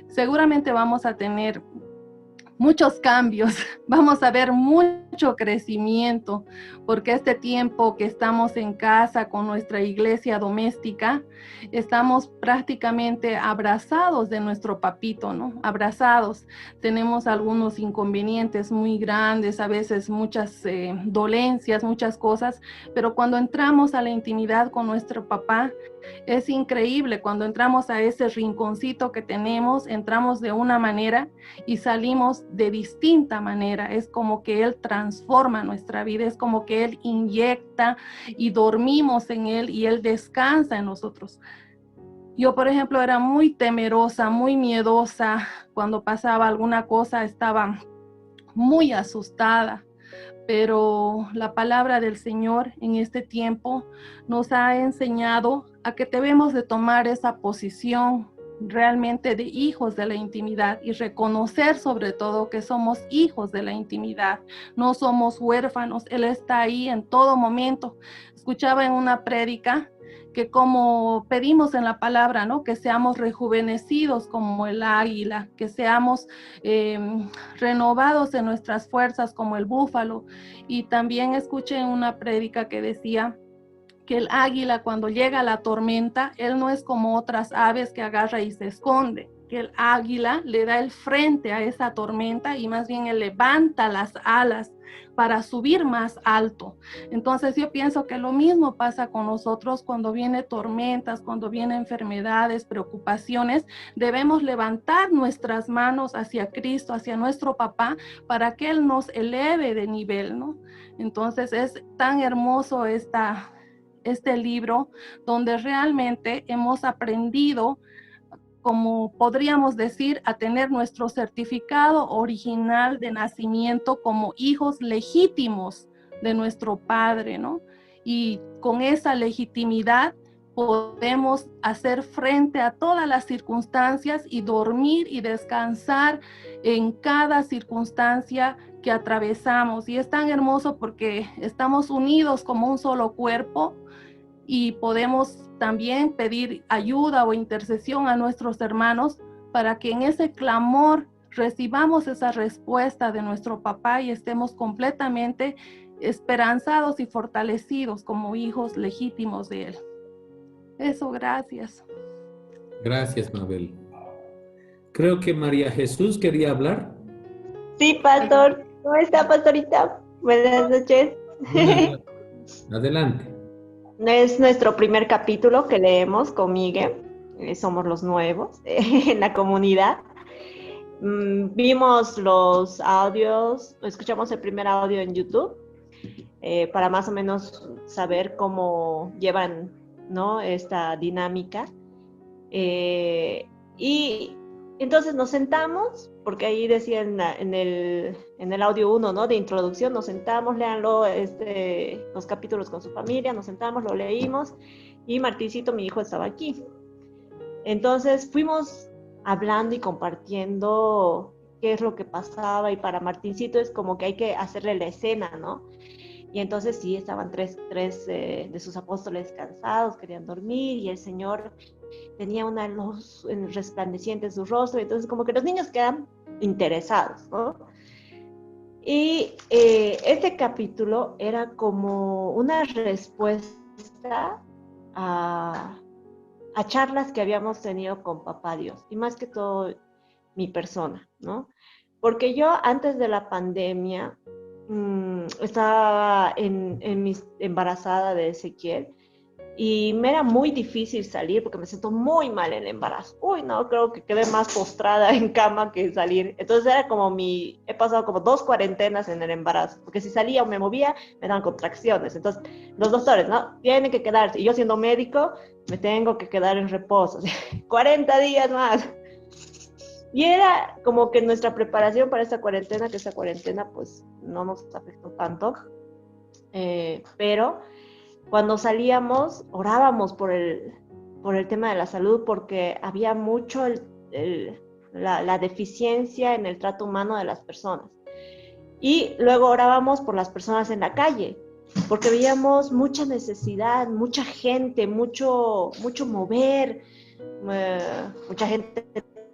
seguramente vamos a tener muchos cambios, vamos a ver mucho crecimiento, porque este tiempo que estamos en casa con nuestra iglesia doméstica, estamos prácticamente abrazados de nuestro papito, ¿no? Abrazados. Tenemos algunos inconvenientes muy grandes, a veces muchas dolencias, muchas cosas, pero cuando entramos a la intimidad con nuestro papá, es increíble. Cuando entramos a ese rinconcito que tenemos, entramos de una manera y salimos de distinta manera. Es como que Él transforma nuestra vida, es como que Él inyecta y dormimos en Él y Él descansa en nosotros. Yo, por ejemplo, era muy temerosa, muy miedosa. Cuando pasaba alguna cosa, estaba muy asustada, pero la palabra del Señor en este tiempo nos ha enseñado a que debemos de tomar esa posición realmente de hijos de la intimidad y reconocer sobre todo que somos hijos de la intimidad, no somos huérfanos, Él está ahí en todo momento. Escuchaba en una prédica que como pedimos en la palabra, ¿no? Que seamos rejuvenecidos como el águila, que seamos renovados en nuestras fuerzas como el búfalo. Y también escuché en una prédica que decía que el águila cuando llega a la tormenta, él no es como otras aves que agarra y se esconde, que el águila le da el frente a esa tormenta y más bien él levanta las alas para subir más alto. Entonces yo pienso que lo mismo pasa con nosotros cuando vienen tormentas, cuando vienen enfermedades, preocupaciones. Debemos levantar nuestras manos hacia Cristo, hacia nuestro papá, para que Él nos eleve de nivel, ¿no? Entonces es tan hermoso este libro donde realmente hemos aprendido, como podríamos decir, a tener nuestro certificado original de nacimiento como hijos legítimos de nuestro Padre, ¿no? Y con esa legitimidad podemos hacer frente a todas las circunstancias y dormir y descansar en cada circunstancia que atravesamos. Y es tan hermoso porque estamos unidos como un solo cuerpo y podemos también pedir ayuda o intercesión a nuestros hermanos para que en ese clamor recibamos esa respuesta de nuestro papá y estemos completamente esperanzados y fortalecidos como hijos legítimos de él. Eso, gracias. Gracias, Mabel. Creo que María Jesús quería hablar. Sí, pastor. ¿Cómo está, pastorita? Buenas noches. Adelante. Es nuestro primer capítulo que leemos con Miguel. Somos los nuevos en la comunidad. Vimos los audios, escuchamos el primer audio en YouTube para más o menos saber cómo llevan, ¿no?, esta dinámica. Y entonces nos sentamos, porque ahí decía en el audio 1, ¿no?, de introducción, nos sentamos, léanlo, los capítulos con su familia, nos sentamos, lo leímos, y Martincito, mi hijo, estaba aquí. Entonces fuimos hablando y compartiendo qué es lo que pasaba, y para Martincito es como que hay que hacerle la escena, ¿no? Y entonces sí, estaban tres de sus apóstoles cansados, querían dormir, y el Señor tenía una luz resplandeciente en su rostro, entonces como que los niños quedan interesados, ¿no? Y este capítulo era como una respuesta a charlas que habíamos tenido con Papá Dios, y más que todo mi persona, ¿no? Porque yo antes de la pandemia estaba embarazada de Ezequiel, y me era muy difícil salir porque me siento muy mal en el embarazo. Uy, no, creo que quedé más postrada en cama que salir. Entonces era como he pasado como 2 cuarentenas en el embarazo, porque si salía o me movía, me daban contracciones. Entonces los doctores, ¿no?, tienen que quedarse. Y yo siendo médico, me tengo que quedar en reposo. 40 días más. Y era como que nuestra preparación para esta cuarentena, que esta cuarentena pues no nos afectó tanto. Pero cuando salíamos, orábamos por el tema de la salud, porque había mucho la deficiencia en el trato humano de las personas. Y luego orábamos por las personas en la calle, porque veíamos mucha necesidad, mucha gente, mucho mover, mucha gente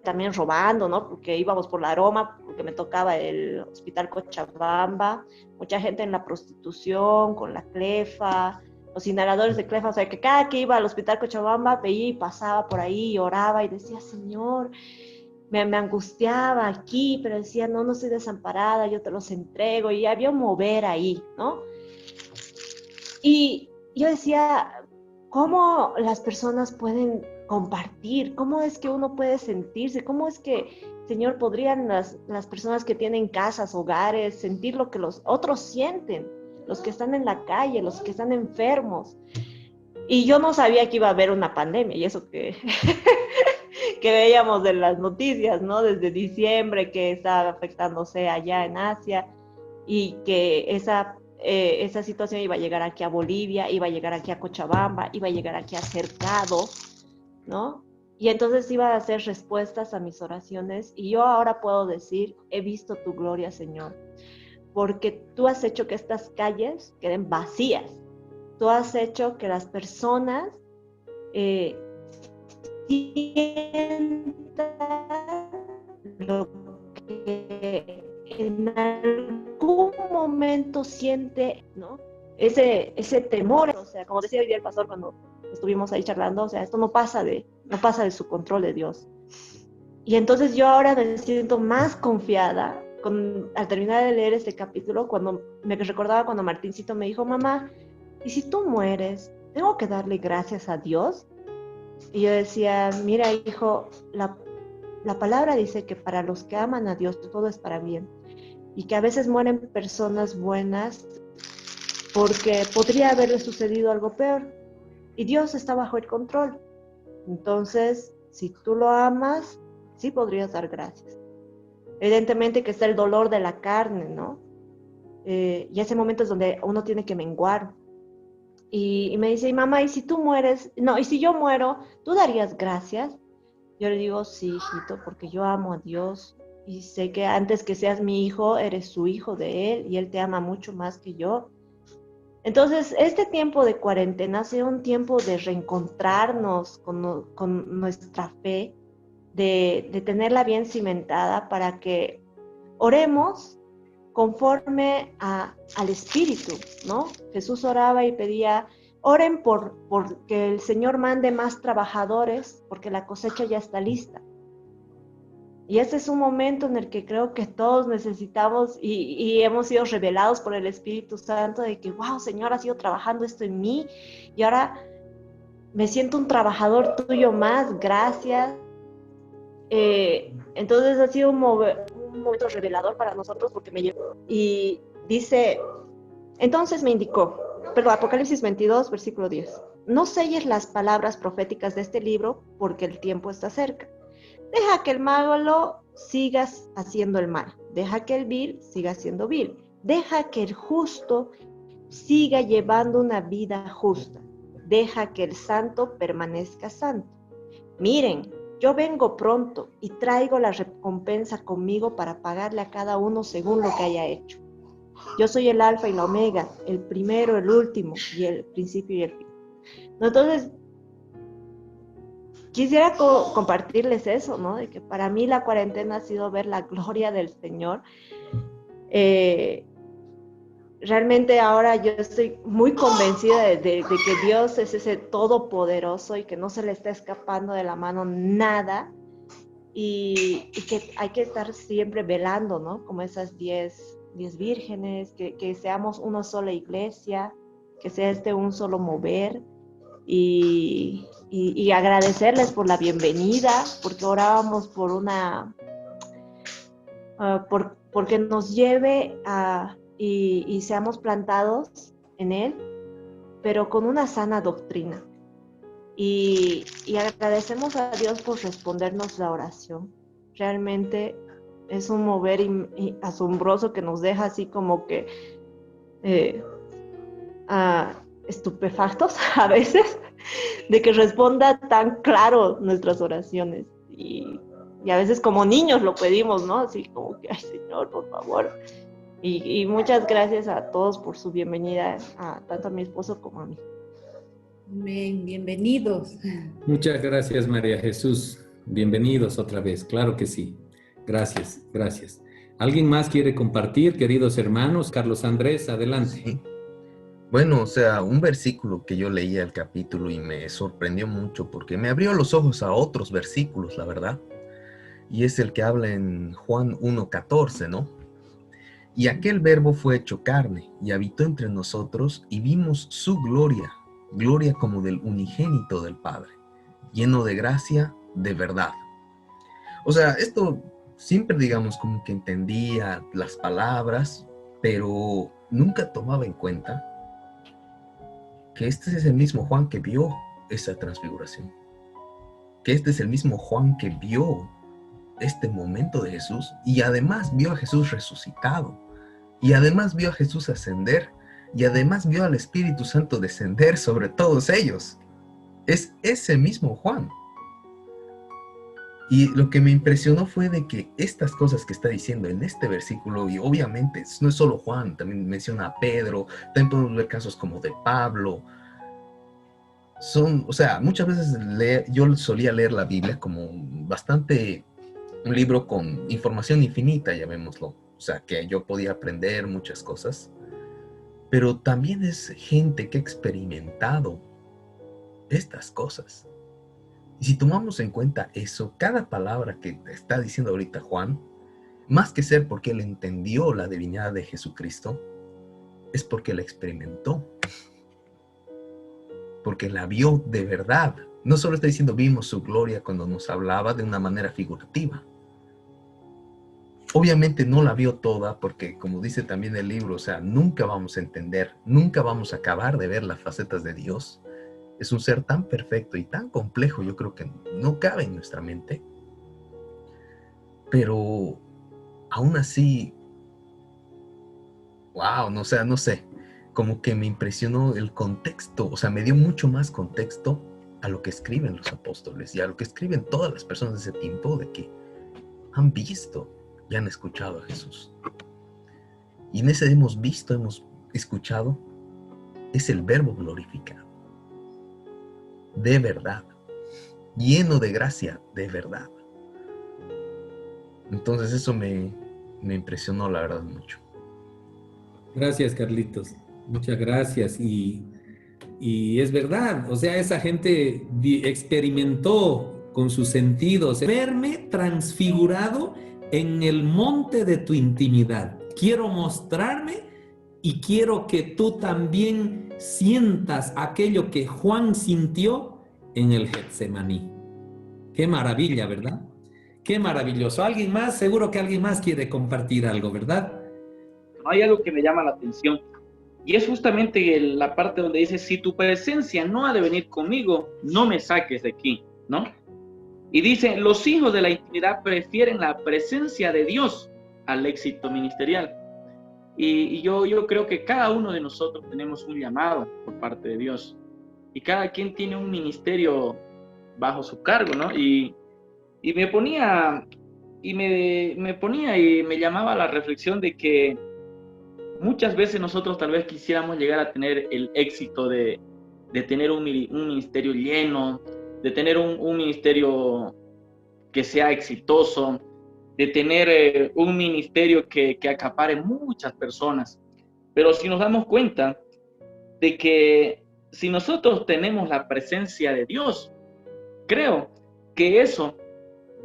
también robando, ¿no? Porque íbamos por la Aroma, porque me tocaba el Hospital Cochabamba, mucha gente en la prostitución, con la Clefa, los inhaladores de Clefa, o sea, que cada que iba al Hospital Cochabamba veía y pasaba por ahí y oraba y decía, Señor, me angustiaba aquí, pero decía, no estoy desamparada, yo te los entrego, y había un mover ahí, ¿no? Y yo decía, ¿cómo las personas pueden compartir? ¿Cómo es que uno puede sentirse? ¿Cómo es que, Señor, podrían las personas que tienen casas, hogares, sentir lo que los otros sienten? Los que están en la calle, los que están enfermos. Y yo no sabía que iba a haber una pandemia, y eso que, que veíamos en las noticias, ¿no? Desde diciembre, que estaba afectándose allá en Asia. y que esa situación iba a llegar aquí a Bolivia, iba a llegar aquí a Cochabamba, iba a llegar aquí a Cercado, ¿no? Y entonces iba a hacer respuestas a mis oraciones y yo ahora puedo decir, he visto tu gloria, Señor, porque tú has hecho que estas calles queden vacías, tú has hecho que las personas sientan lo que en algún momento siente, ¿no? Ese temor, o sea, como decía hoy día el pastor cuando estuvimos ahí charlando, o sea, esto no pasa de su control de Dios. Y entonces yo ahora me siento más confiada al terminar de leer este capítulo, cuando me recordaba cuando Martincito me dijo, mamá, ¿y si tú mueres, tengo que darle gracias a Dios? Y yo decía, mira, hijo, la palabra dice que para los que aman a Dios todo es para bien, y que a veces mueren personas buenas porque podría haberle sucedido algo peor, y Dios está bajo el control. Entonces, si tú lo amas, sí podrías dar gracias. Evidentemente que está el dolor de la carne, ¿no? Y ese momento es donde uno tiene que menguar. Y me dice, mamá, ¿y si tú mueres? No, ¿y si yo muero, tú darías gracias? Yo le digo, sí, hijito, porque yo amo a Dios y sé que antes que seas mi hijo, eres su hijo de Él y Él te ama mucho más que yo. Entonces, este tiempo de cuarentena ha sido un tiempo de reencontrarnos con nuestra fe, de tenerla bien cimentada para que oremos conforme al Espíritu, ¿no? Jesús oraba y pedía, oren por que el Señor mande más trabajadores, porque la cosecha ya está lista. Y ese es un momento en el que creo que todos necesitamos y hemos sido revelados por el Espíritu Santo de que, wow, Señor, has ido trabajando esto en mí y ahora me siento un trabajador tuyo más, gracias. Entonces ha sido un momento revelador para nosotros porque me llevó y dice, entonces me indicó, Apocalipsis 22, versículo 10, no selles las palabras proféticas de este libro porque el tiempo está cerca. Deja que el malo siga haciendo el mal, deja que el vil siga siendo vil, deja que el justo siga llevando una vida justa, deja que el santo permanezca santo. Miren, yo vengo pronto y traigo la recompensa conmigo para pagarle a cada uno según lo que haya hecho. Yo soy el alfa y la omega, el primero, el último, y el principio y el fin. Entonces, quisiera compartirles eso, ¿no? De que para mí la cuarentena ha sido ver la gloria del Señor. Realmente ahora yo estoy muy convencida de que Dios es ese todopoderoso y que no se le está escapando de la mano nada y que hay que estar siempre velando, ¿no? Como esas 10 vírgenes, que seamos una sola iglesia, que sea un solo mover y agradecerles por la bienvenida, porque orábamos por porque nos lleve y seamos plantados en Él, pero con una sana doctrina. Y agradecemos a Dios por respondernos la oración. Realmente es un mover asombroso que nos deja así como que estupefactos a veces de que responda tan claro nuestras oraciones. Y a veces como niños lo pedimos, ¿no? Así como que, ay Señor, por favor. Y muchas gracias a todos por su bienvenida, tanto a mi esposo como a mí. Amén, bienvenidos. Muchas gracias, María Jesús. Bienvenidos otra vez, claro que sí. Gracias, gracias. ¿Alguien más quiere compartir, queridos hermanos? Carlos Andrés, adelante. Sí. Bueno, o sea, un versículo que yo leía el capítulo y me sorprendió mucho porque me abrió los ojos a otros versículos, la verdad. Y es el que habla en Juan 1:14, ¿no? Y aquel verbo fue hecho carne y habitó entre nosotros y vimos su gloria, gloria como del unigénito del Padre, lleno de gracia, de verdad. O sea, esto siempre, digamos, como que entendía las palabras, pero nunca tomaba en cuenta que este es el mismo Juan que vio esa transfiguración, que este es el mismo Juan que vio este momento de Jesús y además vio a Jesús resucitado Y además vio a Jesús ascender, y además vio al Espíritu Santo descender sobre todos ellos. Es ese mismo Juan. Y lo que me impresionó fue de que estas cosas que está diciendo en este versículo, y obviamente no es solo Juan, también menciona a Pedro, también podemos ver casos como de Pablo. O sea, muchas veces yo solía leer la Biblia como bastante un libro con información infinita, llamémoslo. O sea, que yo podía aprender muchas cosas. Pero también es gente que ha experimentado estas cosas. Y si tomamos en cuenta eso, cada palabra que está diciendo ahorita Juan, más que ser porque él entendió la divinidad de Jesucristo, es porque la experimentó. Porque la vio de verdad. No solo está diciendo vimos su gloria cuando nos hablaba de una manera figurativa. Obviamente no la vio toda porque, como dice también el libro, o sea, nunca vamos a entender, nunca vamos a acabar de ver las facetas de Dios. Es un ser tan perfecto y tan complejo, yo creo que no cabe en nuestra mente. Pero aún así, wow, no, o sea, no sé, como que me impresionó el contexto, o sea, me dio mucho más contexto a lo que escriben los apóstoles y a lo que escriben todas las personas de ese tiempo, de que han visto y han escuchado a Jesús. Y en ese hemos visto, hemos escuchado, es el verbo glorificado. De verdad. Lleno de gracia, de verdad. Entonces eso me impresionó, la verdad, mucho. Gracias, Carlitos. Muchas gracias. Y es verdad, o sea, esa gente experimentó con sus sentidos verme transfigurado en el monte de tu intimidad. Quiero mostrarme y quiero que tú también sientas aquello que Juan sintió en el Getsemaní. Qué maravilla, ¿verdad? Qué maravilloso. ¿Alguien más? Seguro que alguien más quiere compartir algo, ¿verdad? Hay algo que me llama la atención y es justamente la parte donde dice, si tu presencia no ha de venir conmigo, no me saques de aquí, ¿no? Y dice, los hijos de la intimidad prefieren la presencia de Dios al éxito ministerial. Y yo creo que cada uno de nosotros tenemos un llamado por parte de Dios y cada quien tiene un ministerio bajo su cargo, ¿no? Y me ponía y me llamaba a la reflexión de que muchas veces nosotros tal vez quisiéramos llegar a tener el éxito de tener un ministerio lleno, de tener un ministerio que sea exitoso, de tener un ministerio que acapare muchas personas. Pero si nos damos cuenta de que si nosotros tenemos la presencia de Dios, creo que eso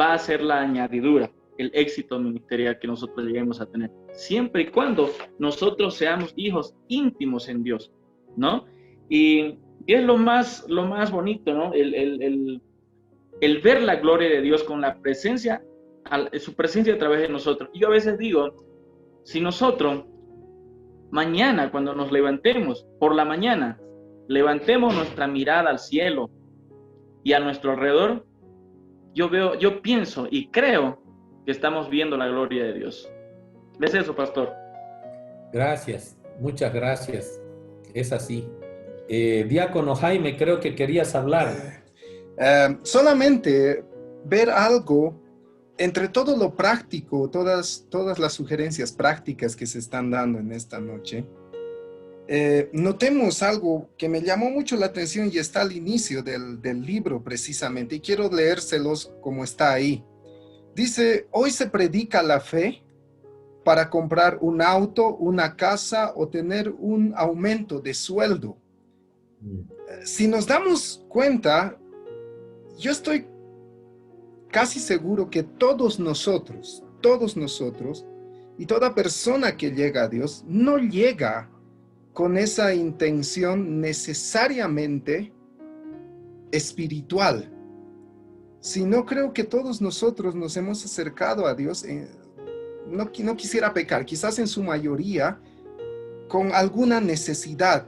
va a ser la añadidura, el éxito ministerial que nosotros lleguemos a tener, siempre y cuando nosotros seamos hijos íntimos en Dios, ¿no? Y es lo más bonito, ¿no? El ver la gloria de Dios con la presencia, su presencia a través de nosotros. Y yo a veces digo, si nosotros mañana, cuando nos levantemos, por la mañana, levantemos nuestra mirada al cielo y a nuestro alrededor, yo pienso y creo que estamos viendo la gloria de Dios. ¿Ves eso, pastor? Gracias, muchas gracias. Es así. Diácono Jaime, creo que querías hablar. Solamente ver algo entre todo lo práctico, todas las sugerencias prácticas que se están dando en esta noche. Notemos algo que me llamó mucho la atención y está al inicio del libro precisamente, y quiero leérselos como está ahí. Dice, hoy se predica la fe para comprar un auto, una casa o tener un aumento de sueldo. Si nos damos cuenta, yo estoy casi seguro que todos nosotros y toda persona que llega a Dios no llega con esa intención necesariamente espiritual, sino creo que todos nosotros nos hemos acercado a Dios, no quisiera pecar, quizás en su mayoría, con alguna necesidad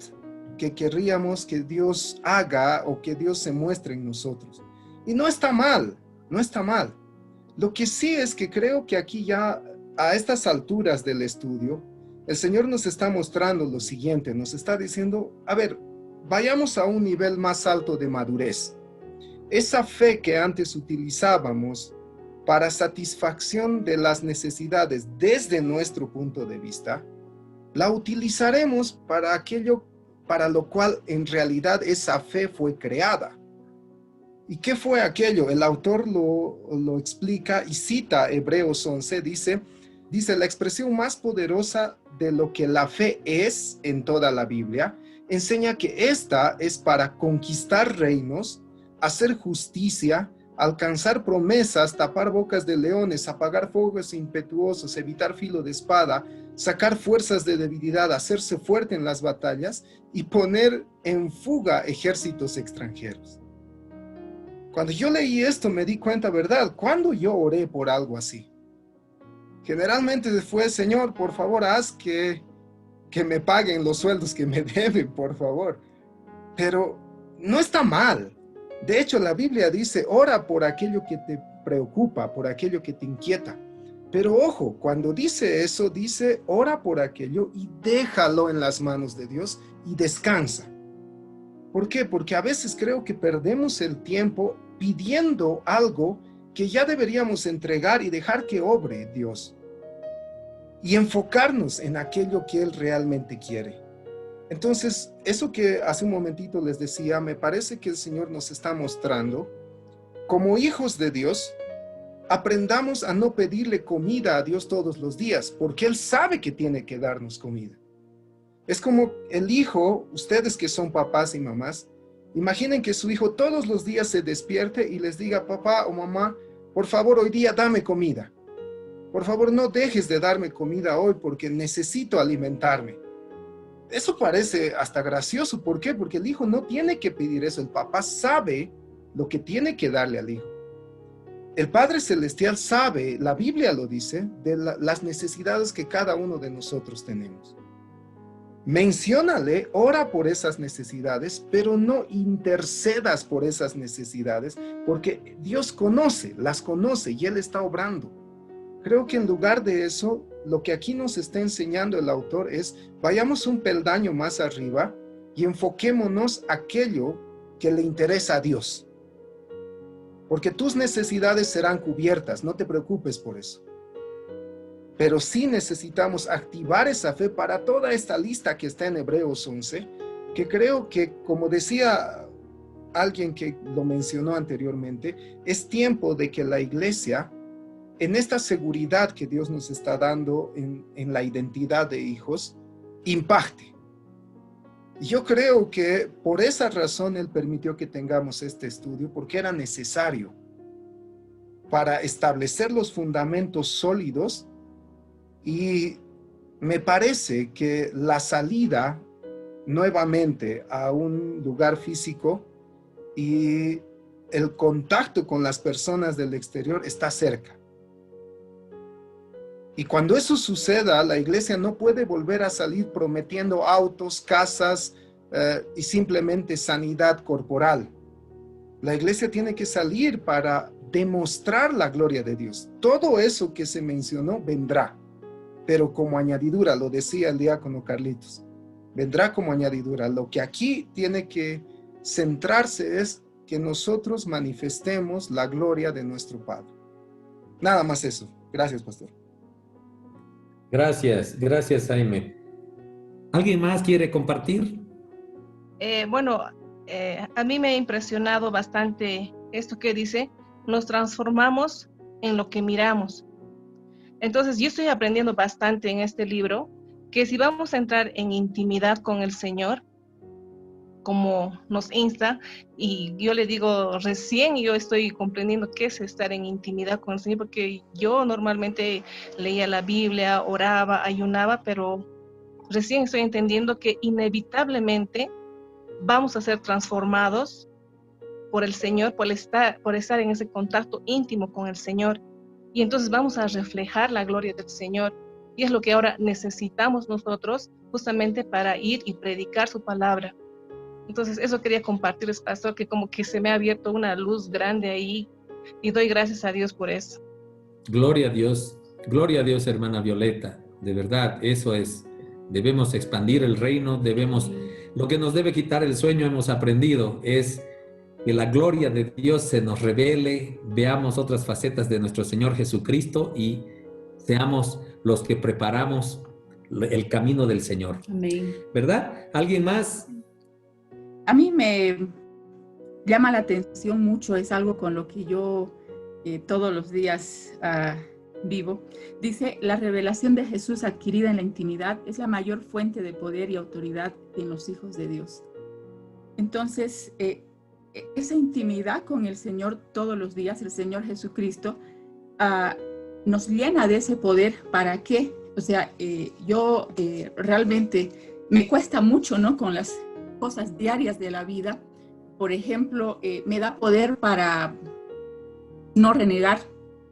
que querríamos que Dios haga o que Dios se muestre en nosotros. Y no está mal, no está mal. Lo que sí es que creo que aquí ya, a estas alturas del estudio, el Señor nos está mostrando lo siguiente, nos está diciendo, a ver, vayamos a un nivel más alto de madurez. Esa fe que antes utilizábamos para satisfacción de las necesidades desde nuestro punto de vista, la utilizaremos para aquello para lo cual en realidad esa fe fue creada. ¿Y qué fue aquello? El autor lo explica y cita Hebreos 11, dice, la expresión más poderosa de lo que la fe es en toda la Biblia, enseña que esta es para conquistar reinos, hacer justicia, alcanzar promesas, tapar bocas de leones, apagar fuegos impetuosos, evitar filo de espada, sacar fuerzas de debilidad, hacerse fuerte en las batallas y poner en fuga ejércitos extranjeros. Cuando yo leí esto me di cuenta, ¿verdad? ¿Cuándo yo oré por algo así? Generalmente fue, Señor, por favor, haz que me paguen los sueldos que me deben, por favor. Pero no está mal. De hecho, la Biblia dice, ora por aquello que te preocupa, por aquello que te inquieta. Pero ojo, cuando dice eso, dice, ora por aquello y déjalo en las manos de Dios y descansa. ¿Por qué? Porque a veces creo que perdemos el tiempo pidiendo algo que ya deberíamos entregar y dejar que obre Dios. Y enfocarnos en aquello que Él realmente quiere. Entonces, eso que hace un momentito les decía, me parece que el Señor nos está mostrando, como hijos de Dios, aprendamos a no pedirle comida a Dios todos los días, porque Él sabe que tiene que darnos comida. Es como el hijo, ustedes que son papás y mamás, imaginen que su hijo todos los días se despierte y les diga, papá o mamá, por favor, hoy día dame comida. Por favor, no dejes de darme comida hoy porque necesito alimentarme. Eso parece hasta gracioso. ¿Por qué? Porque el hijo no tiene que pedir eso. El papá sabe lo que tiene que darle al hijo. El Padre Celestial sabe, la Biblia lo dice, de las necesidades que cada uno de nosotros tenemos. Menciónale, ora por esas necesidades, pero no intercedas por esas necesidades, porque Dios las conoce y Él está obrando. Creo que en lugar de eso, lo que aquí nos está enseñando el autor es, vayamos un peldaño más arriba y enfoquémonos aquello que le interesa a Dios. Porque tus necesidades serán cubiertas, no te preocupes por eso. Pero sí necesitamos activar esa fe para toda esta lista que está en Hebreos 11, que creo que, como decía alguien que lo mencionó anteriormente, es tiempo de que la iglesia, en esta seguridad que Dios nos está dando en la identidad de hijos, impacte. Yo creo que por esa razón Él permitió que tengamos este estudio, porque era necesario para establecer los fundamentos sólidos, y me parece que la salida nuevamente a un lugar físico y el contacto con las personas del exterior está cerca. Y cuando eso suceda, la iglesia no puede volver a salir prometiendo autos, casas y simplemente sanidad corporal. La iglesia tiene que salir para demostrar la gloria de Dios. Todo eso que se mencionó vendrá, pero como añadidura, lo decía el diácono Carlitos, vendrá como añadidura. Lo que aquí tiene que centrarse es que nosotros manifestemos la gloria de nuestro Padre. Nada más eso. Gracias, pastor. Gracias, Jaime. ¿Alguien más quiere compartir? A mí me ha impresionado bastante esto que dice, nos transformamos en lo que miramos. Entonces, yo estoy aprendiendo bastante en este libro, que si vamos a entrar en intimidad con el Señor, como nos insta, y yo le digo, recién yo estoy comprendiendo qué es estar en intimidad con el Señor, porque yo normalmente leía la Biblia, oraba, ayunaba, pero recién estoy entendiendo que inevitablemente vamos a ser transformados por el Señor, por estar en ese contacto íntimo con el Señor, y entonces vamos a reflejar la gloria del Señor, y es lo que ahora necesitamos nosotros justamente para ir y predicar su palabra. Entonces eso quería compartirles, pastor, que como que se me ha abierto una luz grande ahí, y doy gracias a Dios por eso. Gloria a Dios, hermana Violeta, de verdad, eso es debemos expandir el reino, debemos, lo que nos debe quitar el sueño, hemos aprendido, es que la gloria de Dios se nos revele, veamos otras facetas de nuestro Señor Jesucristo y seamos los que preparamos el camino del Señor. Amén. ¿Verdad? ¿Alguien más? A mí me llama la atención mucho, es algo con lo que yo todos los días vivo. Dice, la revelación de Jesús adquirida en la intimidad es la mayor fuente de poder y autoridad en los hijos de Dios. Entonces, esa intimidad con el Señor todos los días, el Señor Jesucristo, nos llena de ese poder. ¿Para qué? O sea, yo realmente me cuesta mucho, ¿no? Con las cosas diarias de la vida. Por ejemplo, me da poder para no renegar,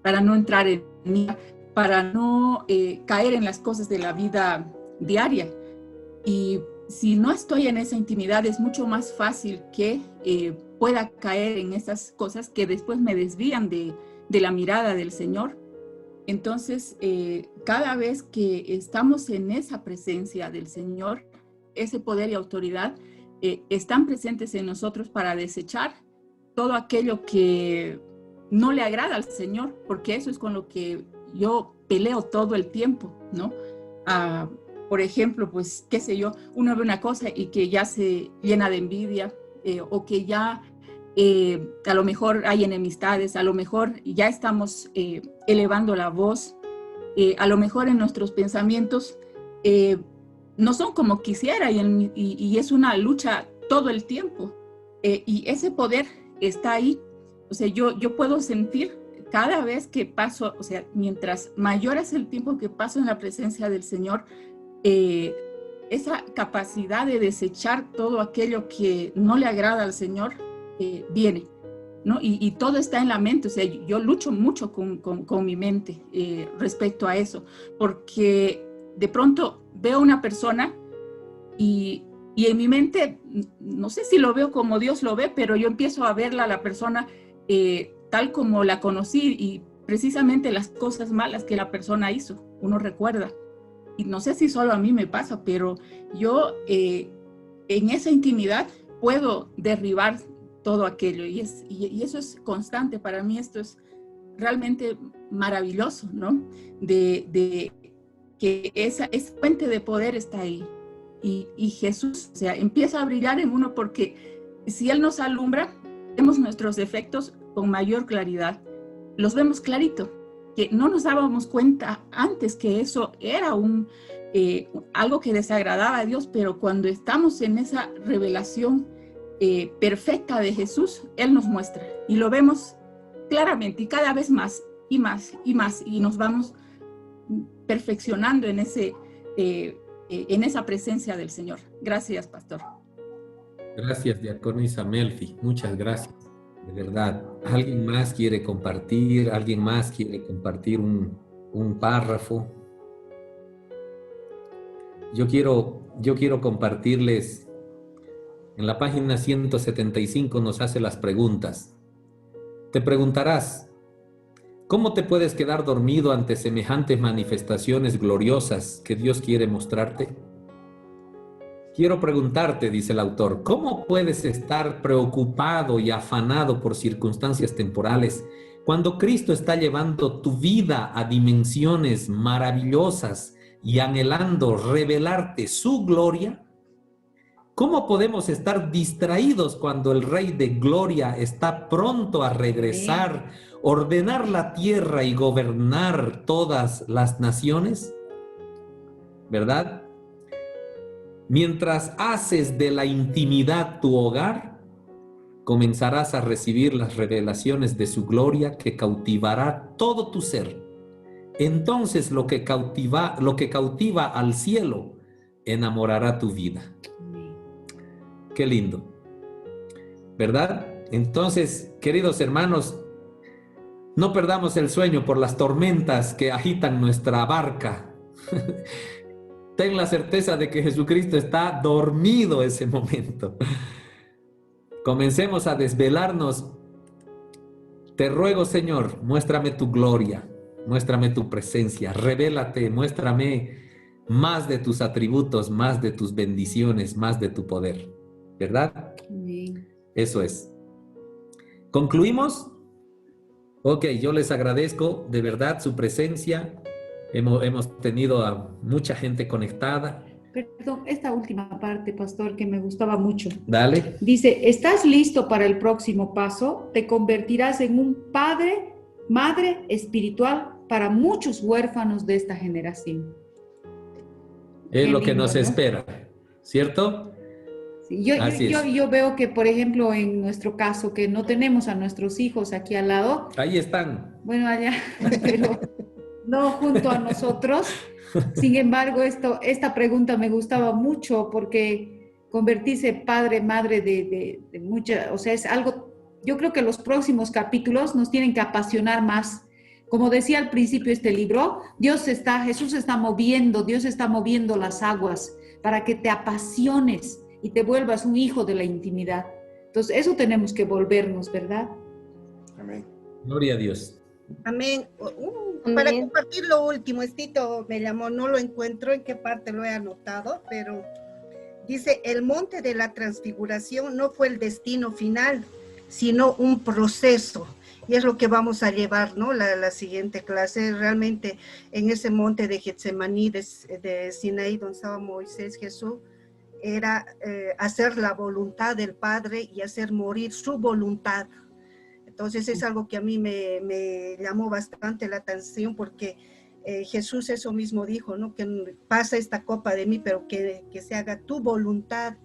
para no entrar en mí, para no caer en las cosas de la vida diaria. Y si no estoy en esa intimidad, es mucho más fácil que pueda caer en esas cosas que después me desvían de la mirada del Señor. Entonces, cada vez que estamos en esa presencia del Señor, ese poder y autoridad están presentes en nosotros para desechar todo aquello que no le agrada al Señor, porque eso es con lo que yo peleo todo el tiempo, ¿no? Por ejemplo, pues, qué sé yo, uno ve una cosa y que ya se llena de envidia, o que ya a lo mejor hay enemistades, a lo mejor ya estamos elevando la voz, a lo mejor en nuestros pensamientos no son como quisiera y es una lucha todo el tiempo, y ese poder está ahí. O sea, yo puedo sentir cada vez que paso, o sea, mientras mayor es el tiempo que paso en la presencia del Señor, esa capacidad de desechar todo aquello que no le agrada al Señor viene, ¿no? Y todo está en la mente. O sea, yo lucho mucho con mi mente respecto a eso, porque de pronto veo una persona y en mi mente, no sé si lo veo como Dios lo ve, pero yo empiezo a verla, a la persona, tal como la conocí, y precisamente las cosas malas que la persona hizo, uno recuerda. Y no sé si solo a mí me pasa, pero yo en esa intimidad puedo derribar todo aquello, y eso es constante. Para mí esto es realmente maravilloso, ¿no? De que esa fuente de poder está ahí. Y Jesús, o sea, empieza a brillar en uno, porque si Él nos alumbra, vemos nuestros defectos con mayor claridad, los vemos clarito, que no nos dábamos cuenta antes que eso era algo que desagradaba a Dios, pero cuando estamos en esa revelación perfecta de Jesús, Él nos muestra y lo vemos claramente, y cada vez más y más y más, y nos vamos perfeccionando en esa presencia del Señor. Gracias, pastor. Gracias, diaconisa Melfi, muchas gracias, de verdad. ¿Alguien más quiere compartir? ¿Alguien más quiere compartir un párrafo? Yo quiero compartirles, en la página 175 nos hace las preguntas. Te preguntarás, ¿cómo te puedes quedar dormido ante semejantes manifestaciones gloriosas que Dios quiere mostrarte? Quiero preguntarte, dice el autor, ¿cómo puedes estar preocupado y afanado por circunstancias temporales cuando Cristo está llevando tu vida a dimensiones maravillosas y anhelando revelarte su gloria? ¿Cómo podemos estar distraídos cuando el Rey de Gloria está pronto a regresar, ordenar la tierra y gobernar todas las naciones? ¿Verdad? Mientras haces de la intimidad tu hogar, comenzarás a recibir las revelaciones de su gloria que cautivará todo tu ser. Entonces lo que cautiva al cielo enamorará tu vida. Qué lindo, ¿verdad? Entonces, queridos hermanos, no perdamos el sueño por las tormentas que agitan nuestra barca. Ten la certeza de que Jesucristo está dormido ese momento. Comencemos a desvelarnos. Te ruego, Señor, muéstrame tu gloria, muéstrame tu presencia, revélate, muéstrame más de tus atributos, más de tus bendiciones, más de tu poder. ¿Verdad? Amén. Eso es. ¿Concluimos? Ok, yo les agradezco de verdad su presencia. Hemos tenido a mucha gente conectada. Perdón, esta última parte, pastor, que me gustaba mucho. Dale. Dice, ¿estás listo para el próximo paso? Te convertirás en un padre, madre espiritual para muchos huérfanos de esta generación. Es Qué lo que lindo, nos ¿no? espera, ¿cierto? Sí, Así es. yo veo que, por ejemplo, en nuestro caso, que no tenemos a nuestros hijos aquí al lado, Ahí están. bueno, allá, pero no junto a nosotros. Sin embargo, esta pregunta me gustaba mucho porque convertirse padre, madre de mucha, o sea, es algo, yo creo que los próximos capítulos nos tienen que apasionar más. Como decía al principio este libro, Jesús está moviendo, Dios está moviendo las aguas para que te apasiones y te vuelvas un hijo de la intimidad. Entonces, eso tenemos que volvernos, ¿verdad? Amén. Gloria a Dios. Amén. Amén. Para compartir lo último, Estito me llamó, no lo encuentro en qué parte lo he anotado, pero dice, el monte de la transfiguración no fue el destino final, sino un proceso. Y es lo que vamos a llevar, ¿no? La siguiente clase, realmente en ese monte de Getsemaní, de Sinaí, donde estaba Moisés, Jesús, era hacer la voluntad del Padre y hacer morir su voluntad. Entonces es algo que a mí me llamó bastante la atención porque Jesús eso mismo dijo, ¿no? Que pasa esta copa de mí, pero que se haga tu voluntad.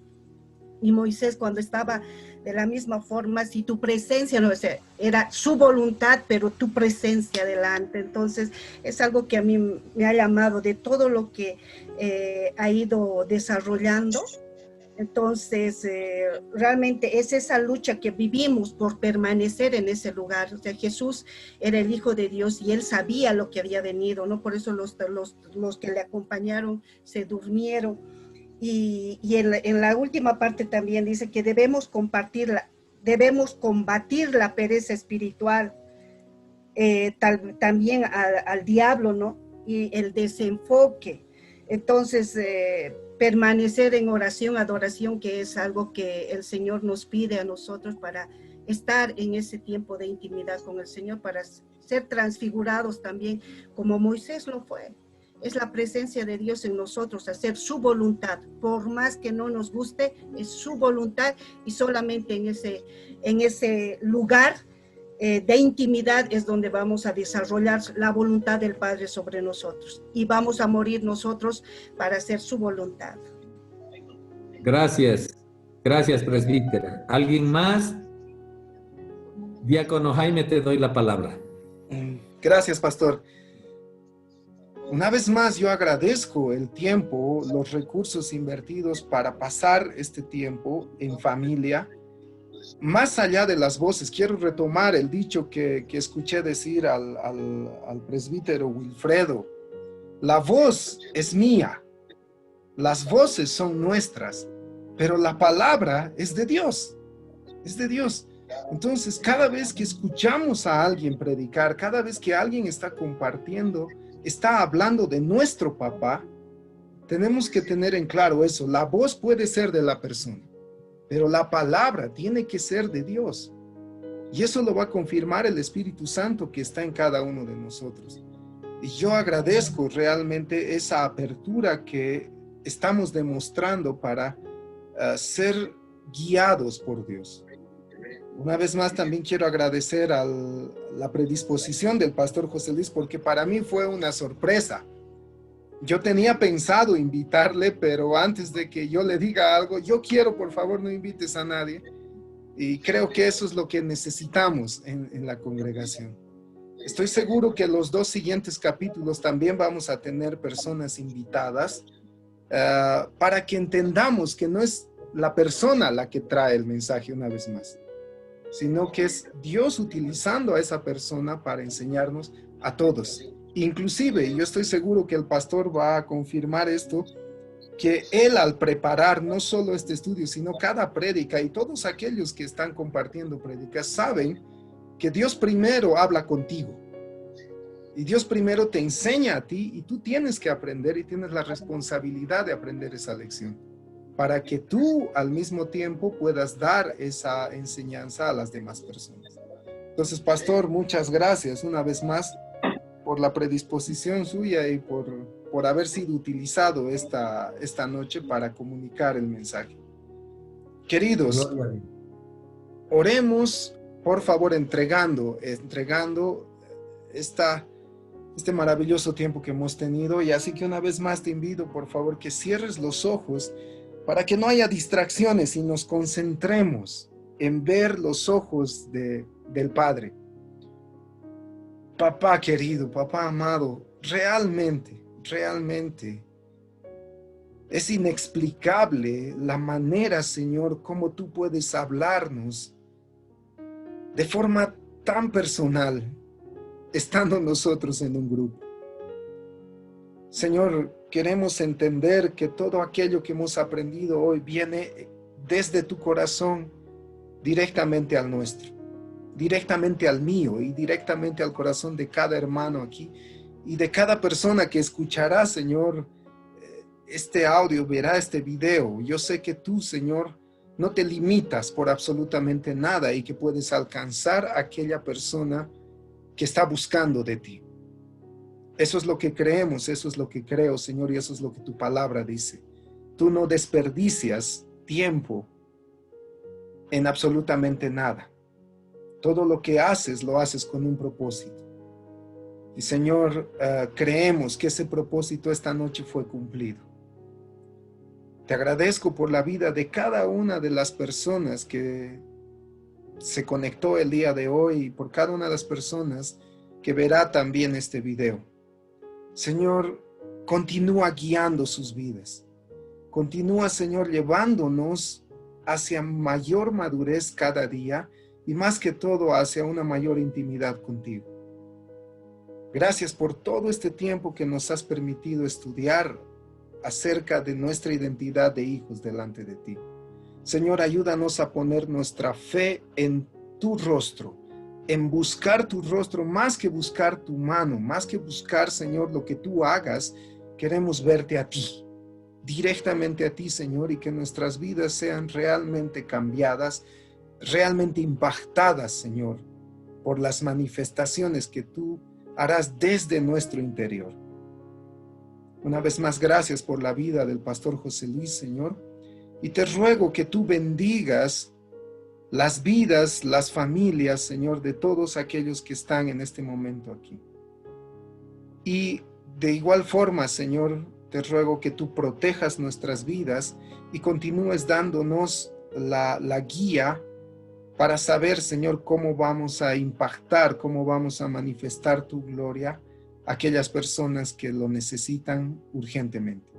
Y Moisés cuando estaba de la misma forma, si tu presencia, no, o sea, era su voluntad, pero tu presencia delante. Entonces es algo que a mí me ha llamado de todo lo que ha ido desarrollando. Entonces, realmente es esa lucha que vivimos por permanecer en ese lugar. O sea, Jesús era el Hijo de Dios y Él sabía lo que había venido, ¿no? Por eso los que le acompañaron se durmieron. Y en la última parte también dice que debemos combatir la pereza espiritual, también al diablo, ¿no? Y el desenfoque. Entonces, permanecer en oración, adoración, que es algo que el Señor nos pide a nosotros para estar en ese tiempo de intimidad con el Señor, para ser transfigurados también, como Moisés lo fue. Es la presencia de Dios en nosotros, hacer su voluntad, por más que no nos guste, es su voluntad, y solamente en ese lugar de intimidad es donde vamos a desarrollar la voluntad del Padre sobre nosotros, y vamos a morir nosotros para hacer su voluntad. Gracias. Gracias, presbítera. ¿Alguien más? Diácono Jaime, te doy la palabra. Gracias, pastor. Una vez más, yo agradezco el tiempo, los recursos invertidos para pasar este tiempo en familia. Más allá de las voces, quiero retomar el dicho que escuché decir al presbítero Wilfredo. La voz es mía, las voces son nuestras, pero la palabra es de Dios, es de Dios. Entonces, cada vez que escuchamos a alguien predicar, cada vez que alguien está compartiendo, está hablando de nuestro papá, tenemos que tener en claro eso. La voz puede ser de la persona, pero la palabra tiene que ser de Dios. Y eso lo va a confirmar el Espíritu Santo que está en cada uno de nosotros. Y yo agradezco realmente esa apertura que estamos demostrando para ser guiados por Dios. Una vez más también quiero agradecer a la predisposición del pastor José Luis, porque para mí fue una sorpresa. Yo tenía pensado invitarle, pero antes de que yo le diga algo, yo quiero, por favor, no invites a nadie. Y creo que eso es lo que necesitamos en la congregación. Estoy seguro que los 2 siguientes capítulos también vamos a tener personas invitadas para que entendamos que no es la persona la que trae el mensaje una vez más, sino que es Dios utilizando a esa persona para enseñarnos a todos. Inclusive, yo estoy seguro que el pastor va a confirmar esto, que él al preparar no solo este estudio, sino cada prédica, y todos aquellos que están compartiendo prédicas saben que Dios primero habla contigo. Y Dios primero te enseña a ti y tú tienes que aprender y tienes la responsabilidad de aprender esa lección para que tú al mismo tiempo puedas dar esa enseñanza a las demás personas. Entonces, pastor, muchas gracias una vez más por la predisposición suya y por haber sido utilizado esta noche para comunicar el mensaje. Queridos, oremos, por favor, entregando este maravilloso tiempo que hemos tenido. Y así que una vez más te invito, por favor, que cierres los ojos para que no haya distracciones y nos concentremos en ver los ojos del Padre. Papá querido, papá amado, realmente es inexplicable la manera, Señor, como tú puedes hablarnos de forma tan personal, estando nosotros en un grupo. Señor, queremos entender que todo aquello que hemos aprendido hoy viene desde tu corazón directamente al nuestro, directamente al mío y directamente al corazón de cada hermano aquí y de cada persona que escuchará, Señor, este audio, verá este video. Yo sé que tú, Señor, no te limitas por absolutamente nada y que puedes alcanzar a aquella persona que está buscando de ti. Eso es lo que creemos, eso es lo que creo, Señor, y eso es lo que tu palabra dice. Tú no desperdicias tiempo en absolutamente nada. Todo lo que haces, lo haces con un propósito. Y Señor, creemos que ese propósito esta noche fue cumplido. Te agradezco por la vida de cada una de las personas que se conectó el día de hoy y por cada una de las personas que verá también este video. Señor, continúa guiando sus vidas. Continúa, Señor, llevándonos hacia mayor madurez cada día y más que todo hacia una mayor intimidad contigo. Gracias por todo este tiempo que nos has permitido estudiar acerca de nuestra identidad de hijos delante de ti. Señor, ayúdanos a poner nuestra fe en tu rostro, en buscar tu rostro más que buscar tu mano, más que buscar, Señor, lo que tú hagas. Queremos verte a ti, directamente a ti, Señor, y que nuestras vidas sean realmente cambiadas, realmente impactadas, Señor, por las manifestaciones que tú harás desde nuestro interior. Una vez más, gracias por la vida del pastor José Luis, Señor, y te ruego que tú bendigas las vidas, las familias, Señor, de todos aquellos que están en este momento aquí. Y de igual forma, Señor, te ruego que tú protejas nuestras vidas y continúes dándonos la guía para saber, Señor, cómo vamos a impactar, cómo vamos a manifestar tu gloria a aquellas personas que lo necesitan urgentemente.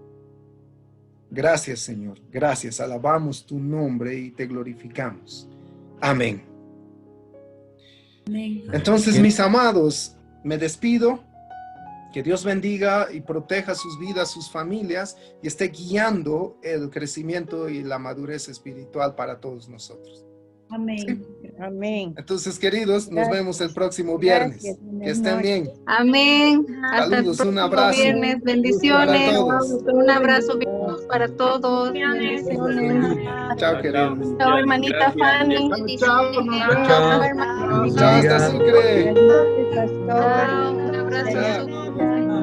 Gracias, Señor. Gracias. Alabamos tu nombre y te glorificamos. Amén. Amén. Entonces, mis amados, me despido. Que Dios bendiga y proteja sus vidas, sus familias y esté guiando el crecimiento y la madurez espiritual para todos nosotros. Amén. ¿Sí? Amén. Entonces, queridos, nos vemos el próximo viernes. Gracias. Que estén bien. Amén. Hasta el Saludos, un próximo abrazo. viernes. Bendiciones. Para todos. Un abrazo para todos. Bendiciones. Chao, queridos. Chao, hermanita Fanny. Chao, Chao, hasta Sucre. Chao, un abrazo.